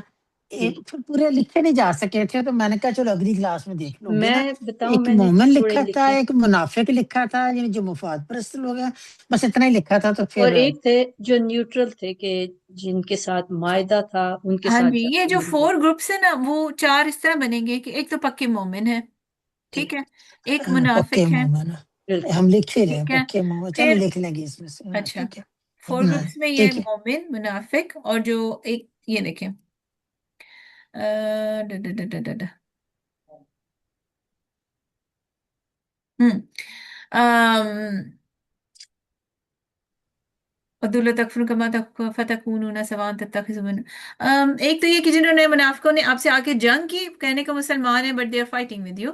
جی ایک پھر پورے لکھے نہیں جا سکے تھے، تو میں نے کہا چلو اگلی کلاس میں دیکھ لوں گے نا. میں بتاؤں، ایک میں نے مومن تھوڑے لکھا تھا، لکھے، ایک منافق لکھا تھا، یعنی جو مفاد پرست لوگ ہیں، بس اتنا ہی لکھا تھا. تو اور پھر ایک تھے جو نیوٹرل تھے کہ جن کے ساتھ معاہدہ تھا ان کے ہاں ساتھ جی، یہ جو مل گئے. 4 گروپس ہیں نا، وہ 4 اس طرح بنیں گے کہ ایک تو پکے مومن ہے، جی ٹھیک ہے، ایک پکے منافق ہے، مومن بالکل. ہم لکھ ہی رہے ہیں، ٹھیک ہے، پکے مومن، چلو پھر لکھ لیں گے اس میں سے. ہاں اچھا ٹھیک ہے. 4 ہاں گروپس میں یہ ٹھیک ہے. مومن، منافق، اور جو ایک یہ دیکھیں ڈا- ڈا- ڈا- ڈا- ڈا- ڈا۔ ہم، آم، عبداللہ تکفر کما فتکونون سواء تتخذون ایک تو یہ کہ جنہوں نے منافقوں نے آپ سے آ کے جنگ کی، کہنے کا مسلمان ہے but they are fighting with you,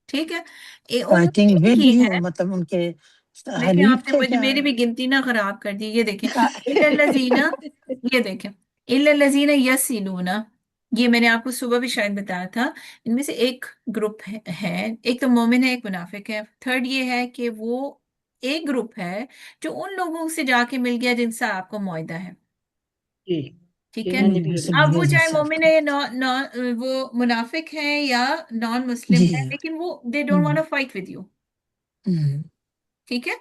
ٹھیک ہے؟ ان میں فائٹنگ ایک ود یہ یو ہے، مطلب ان کے دیکھیں حلیف آپ نے تھے مجھے کیا؟ میری بھی گنتی نہ خراب کر دی، یہ دیکھیں الا الذین، یہ دیکھیں الا الذین یصلون، یہ میں نے آپ کو صبح بھی شاید بتایا تھا، ان میں سے ایک گروپ ہے، ایک تو مومن ہے ایک منافق ہے، تھرڈ یہ ہے کہ وہ ایک گروپ ہے جو ان لوگوں سے جا کے مل گیا جن سے آپ کو معاہدہ ہے، جی ٹھیک جی ہے؟ میں نے بھی یہ سن لکھا. اب لیا وہ جی چاہے صاحب مومن کو. ہے یا وہ منافق ہے یا نان مسلم جی. ہے، لیکن وہ they don't hmm, want to fight with you, hmm, ٹھیک ہے؟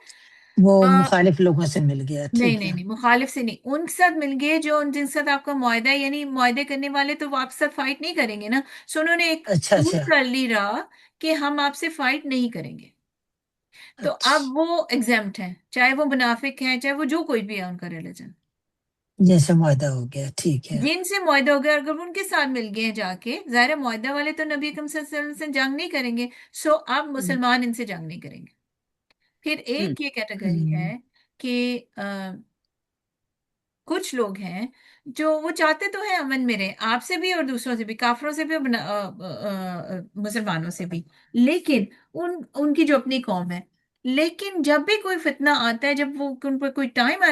وہ مخالف لوگوں سے مل گیا. نہیں ٹھیک نہیں ہے. نہیں، مخالف سے نہیں، ان کے ساتھ مل گئے جو جن کے ساتھ آپ کا معاہدہ ہے، یعنی معاہدے کرنے والے تو وہ آپ کے ساتھ فائٹ نہیں کریں گے نا، سو انہوں نے ایک اچھا چوز اچھا کر لی راہ کہ ہم آپ سے فائٹ نہیں کریں گے، تو اب اچھا، وہ ایگزمپٹ ہیں، چاہے وہ منافق ہیں چاہے وہ جو کوئی بھی ہے ان کا ریلیجن، جیسے معاہدہ ہو گیا. ٹھیک ہے. جن سے معاہدہ ہو گیا اگر وہ ان کے ساتھ مل گئے ہیں جا کے، ظاہر ہے معاہدہ والے تو نبی اکرم صلی اللہ علیہ وسلم سے جنگ نہیں کریں گے، سو اب مسلمان ان سے جنگ نہیں کریں گے۔ پھر ہم، ایک یہ کیٹیگری ہم، ہے کہ کچھ لوگ ہیں جو وہ چاہتے تو ہیں امن میں رہیں، آپ سے بھی اور دوسروں سے بھی، کافروں سے بھی اور مسلمانوں سے بھی، لیکن ان کی جو اپنی قوم ہے، لیکن جب بھی کوئی فتنہ آتا ہے، جب وہ ان پر کوئی ٹائم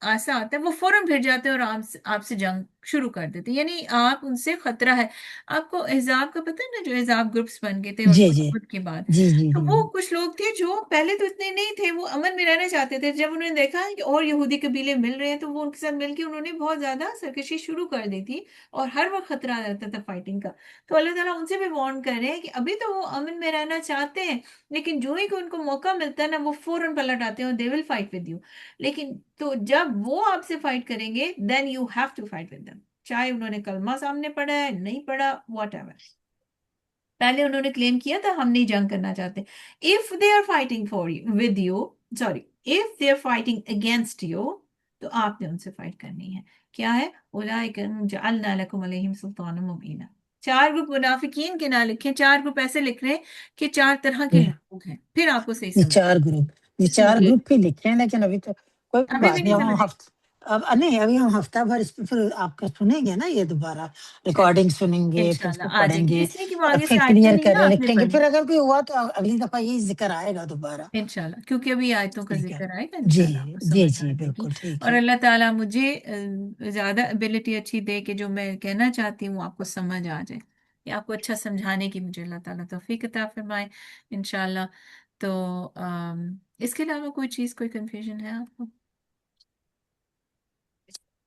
ایسا آتا ہے وہ فوراً پھر جاتے ہیں اور آپ سے جنگ شروع کر دیتے ہیں، یعنی آپ ان سے خطرہ ہے۔ آپ کو احزاب کا پتہ ہے نا، جو احزاب گروپس بن گئے تھے اور جی جی خود کے بعد، جی جی تو وہ جی کچھ لوگ تھے جو پہلے تو اتنے نہیں تھے، وہ امن میں رہنا چاہتے تھے، جب انہوں نے دیکھا کہ اور یہودی قبیلے مل رہے ہیں تو وہ ان کے ساتھ مل کے انہوں نے بہت زیادہ سرکشی شروع کر دی تھی، اور ہر وقت خطرہ رہتا تھا فائٹنگ کا۔ تو اللہ تعالیٰ ان سے بھی وارن کر رہے ہیں کہ ابھی تو وہ امن میں رہنا چاہتے ہیں، لیکن جو ہی کوئی ان کو موقع ملتا ہے نا، وہ فوراً پلٹ آتے ہیں اور they will fight with you. لیکن تو جب وہ آپ سے فائٹ کریں گے then you have to fight with them, چاہے انہوں نے کلمہ سامنے پڑھا ہے نہیں پڑھا، واٹ ایور۔ پہلے انہوں نے کلیم کیا تھا ہم نہیں جنگ کرنا چاہتے۔ If they are fighting for you with you, sorry, if they are fighting against you, تو آپ نے ان سے فائٹ کرنی ہے۔ کیا ہے؟ اولئک جعلنا لکم علیہم سلطانا مبینا۔ چار گروپ منافقین کے نہ لکھیں، چار گروپ ایسے لکھ رہے ہیں کہ چار طرح کے لوگ ہیں، پھر آپ کو صحیح یہ سمجھ چار گروپ، یہ چار جی گروپ بھی لکھے ہیں، لیکن ابھی تو کوئی ابھی بھی بات نہیں، نہیں ہم سمجھے۔ اب نہیں، ابھی ہم ہفتہ بھر اس پہ پھر آپ کا سنیں گے نا، یہ دوبارہ ریکارڈنگ سنیں گے، پھر اس انشاءاللہ کو آ پڑھیں جائیں گے، گے اس لیے کہ وہ اور آگے پھر سے آیتیں کلیئر نہیں کر نا آپ نے لکھیں گے، پڑھی۔ پھر اگر کوئی ہوا تو اگلی دفعہ یہی ذکر آئے گا دوبارہ، انشاءاللہ، کیونکہ ابھی آیتوں کا ٹھیک ہے؟ ذکر آئے گا، جی انشاءاللہ آپ کو جی سمجھ آ جی جائے گی۔ بالکل ٹھیک اور ہے۔ اللہ تعالیٰ مجھے زیادہ ابیلٹی اچھی دے کہ جو میں کہنا چاہتی ہوں آپ کو سمجھ آ جائے، یا آپ کو اچھا سمجھانے کی مجھے اللہ تعالیٰ توفیق عطا فرمائے انشاءاللہ۔ تو اس کے علاوہ کوئی چیز، کوئی کنفیوژن ہے آپ کو؟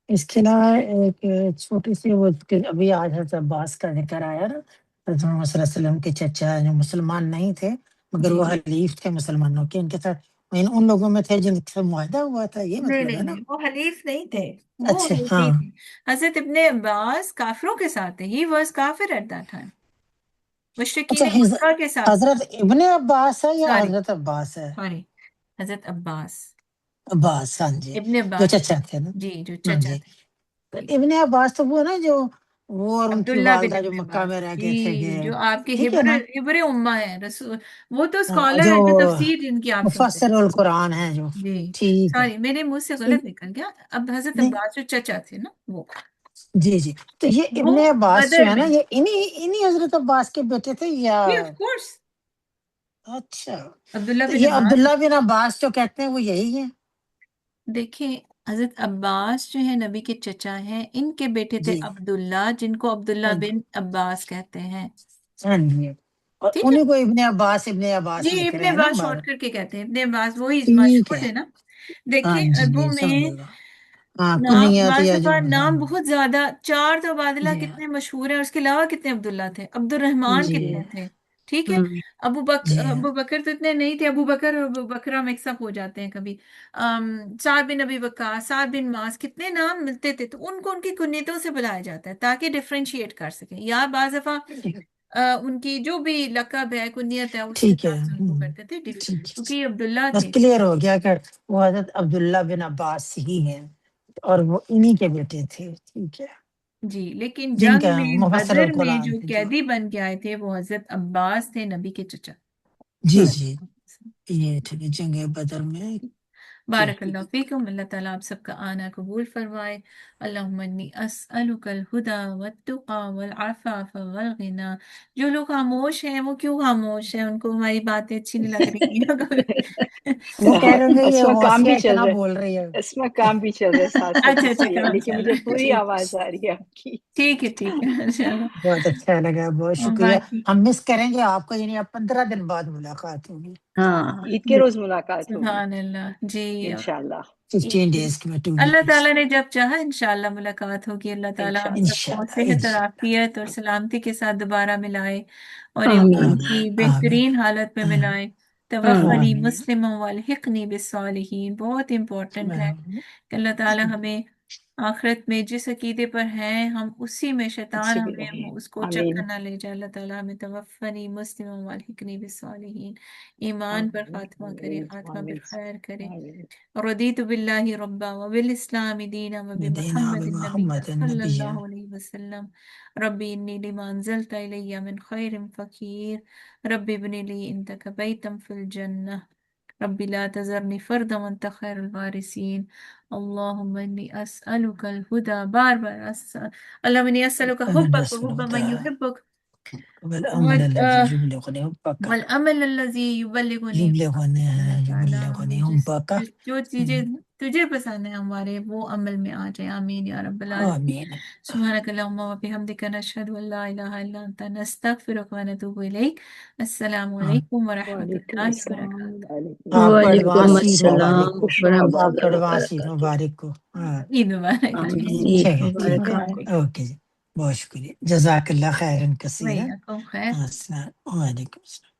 اس کے علاوہ ایک چھوٹی سی وہ کہ ابھی آج حضرت عباس کا ذکر آیا نا، حضرت محمد صلی اللہ علیہ وسلم کے چچا جو مسلمان نہیں تھے مگر جی وہ جی، حلیف تھے مسلمانوں کے، ان کے ساتھ ان لوگوں میں تھے جن کے ساتھ معاہدہ ہوا تھا، یہ نہیں مطلب نہیں ہے نا؟ نہیں، وہ حلیف نہیں تھے، وہ اچھا حلیف ہاں، نہیں تھے۔ حضرت ابن عباس کافروں کے ساتھ تھے، ہی واز کافر ایٹ دیٹ ٹائم، اچھا مشرکین مکہ کے ساتھ تھے۔ حضرت ابن عباس ہے یا سوری حضرت عباس ہے؟ سوری، حضرت عباس، عباس، ہاں جی، ابن جو عباس چچا تھے نا، جی جو ہاں چچا جی۔ تھے، تو جی ابن عباس تو وہ نا جو وہ اور ان کی عبداللہ بن والدہ جو ابن مکہ عباس، میں رہ گئے تھے جی کہ، جو آپ کے ٹھیک ہے حبر نا؟ حبر امہ ہیں رسول، وہ تو ہاں، اسکالر جو ہیں جو تفسیر جن کی آپ سنتے ہیں۔ مفسر القرآن ہے جو، جی ٹھیک ہے، سوری، میرے منہ سے ٹھیک غلط نکل گیا، اب حضرت نہیں، عباس جو چچا تھے نا وہ جی جی، تو یہ وہ ابن عباس جو بدر ہے نا، میں، یہ انہی حضرت عباس کے بیٹے تھے یا؟ جی آف کورس، اچھا، عبداللہ تو بن یہ عباس۔ عبداللہ بن عباس جو کہتے ہیں وہ یہی ہیں؟ دیکھیں حضرت عباس جو ہے نبی کے چچا ہیں، ان کے بیٹے تھے جی، عبداللہ جن کو عبداللہ ہاں بن عباس کہتے ہیں، ہاں جی، اور ٹھیک ہے؟ انہیں کو ابن جی عباس لکھ ابن رہے ہیں نا عباس بار، شارٹ کر کے کہتے ہیں، ابن عباس وہی ٹھیک مشہور ہے، تھے نا۔ ہاں دیکھیں جی عربوں جی میں سمجھ گیا، ہاں نام کنیت بعض یا جو، دفعہ ہاں نام بہت زیادہ، چار تو عبادلہ جی کتنے مشہور ہیں، اس کے علاوہ کتنے عبداللہ تھے، عبد الرحمن جی کتنے تھے، ٹھیک ہے؟ ہوں جی ابو بکر تو اتنے نہیں تھے، ابو بکر اور ابو بکرہ مکس اپ ہو جاتے ہیں کبھی۔ سعد بن ابی وقاص، سعد بن معاذ، کتنے نام ملتے تھے، تو ان کو ان کی کنیتوں سے بلایا جاتا ہے تاکہ ڈفرینشیٹ کر سکیں، یا بعض دفعہ ان کی جو بھی لقب ہے کنیت ہے اس کے ٹھیک ہے، حساب سے ان کو کرتے تھے ٹھیک، کیونکہ یہ عبداللہ بس تھے۔ کلیئر ہو گیا کہ وہ حضرت عبداللہ بن عباس ہی ہیں اور وہ انہی کے بیٹے تھے، ٹھیک ہے، جی لیکن جن جنگ کا میں مفسر بدر میں القرآن جو تھے جو، قیدی بن کے آئے تھے وہ حضرت عباس تھے، نبی کے چچا جی صلی جی، اللہ علیہ وسلم۔ یہ ٹھیک ہے، جنگ بدر میں، بارک ٹھیک، اللہ فیکم، اللہ تعالیٰ آپ سب کا آنا قبول فرمائے۔ اللہم انی اسألک الہدی والتقی والعفاف والغنی۔ جو لوگ خاموش ہیں وہ کیوں خاموش ہیں؟ ان کو ہماری باتیں اچھی نہیں لگ رہی ہیں؟ وہ کہہ رہے ہوں گے یہ اس میں کام غوثیہ بھی چل اتنا رہا بول رہی ہے، ہے، اس میں کام بھی چل رہا ہے ساتھ ساتھ، اچھا اس اچھا، لیے، کام لیکن چل مجھے رہا ہے، پوری ٹھیک آواز آ رہی ہے آپ کی۔ ٹھیک ہے انشاءاللہ۔ بہت اچھا لگا، بہت اور شکریہ، باقی ہم مس کریں گے آپ کو، یعنی اب 15 دن بعد ملاقات ہوگی، ہاں عید کے روز ملاقات ہوگی سبحان اللہ جی۔ انشاءاللہ، 15 ڈیز میں، 2 اللہ ویکس، تعالیٰ نے جب چاہا انشاءاللہ ملاقات ہوگی، اللہ تعالیٰ ہم انشاءاللہ، سب کو انشاءاللہ صحت اور انشاءاللہ، عافیت اور سلامتی کے ساتھ دوبارہ ملائے، اور ایمان آمین کی آمین آمین بہترین حالت میں آمین ملائے۔ توفنی آمین آمین مسلم والحقنی بالصالحین، بہت امپورٹنٹ ہے آمین کہ اللہ تعالیٰ ہمیں آخرت میں جس عقیدے پر ہیں ہم اسی میں، شیطان اسی بھی ہمیں رہے، اس کو آمین، چکر نہ لے جائے، اللہ تعالیٰ ہمیں توفنی مسلم والحقنی بالصالحین ایمان پر آمین، خاتمہ کرے، آمین، خاتمہ آمین، بالخیر کرے۔ آمین، رضیت باللہ ربا وبالاسلام دینا مدینہ وبمحمد النبی بمحمد صلی النبی، اللہ علیہ وسلم۔ ربی انی لما انزلت الی من خیر فقیر، ربی ابن لی عندک بیتا فی الجنہ، ربی لا تذرنی فردا وانت خیر الوارثین۔ اللہم انی اسألک الہدى، بار بار اللہم انی اسألک حبک وحب من یحبک والعمل الذي يبلغني حبك، والعمل الذي يبلغنی، يبلغني اللہ تعالیٰ يبلغني ہمیں حبك، جو چیزیں تجھے پسند ہے ہمارے وہ عمل میں آ جائے. آمین یا رب العالمین. آمین. سبحانک اللہم و بحمدک نشہد ان لا الہ الا انت نستغفرک و نتوب الیک. السلام علیکم ورحمۃ وعلیکم اللہ السلام وبرکاتہ. وعلیکم آپ کو وعلیکم ایڈوانس السلام. عید السلام مبارک. خوش ورحمۃ آپ کو اللہ آباد. ایڈوانس عید وبرکاتہ. مبارک ہو. ہاں عید مبارک. آمین. عید ٹھیک ہے ٹھیک مبارک ہے. آپ کو. اوکے جی، بہت شکریہ. جزاک اللہ خیرن کثیرا. وعلیکم خیر. السلام علیکم السلام.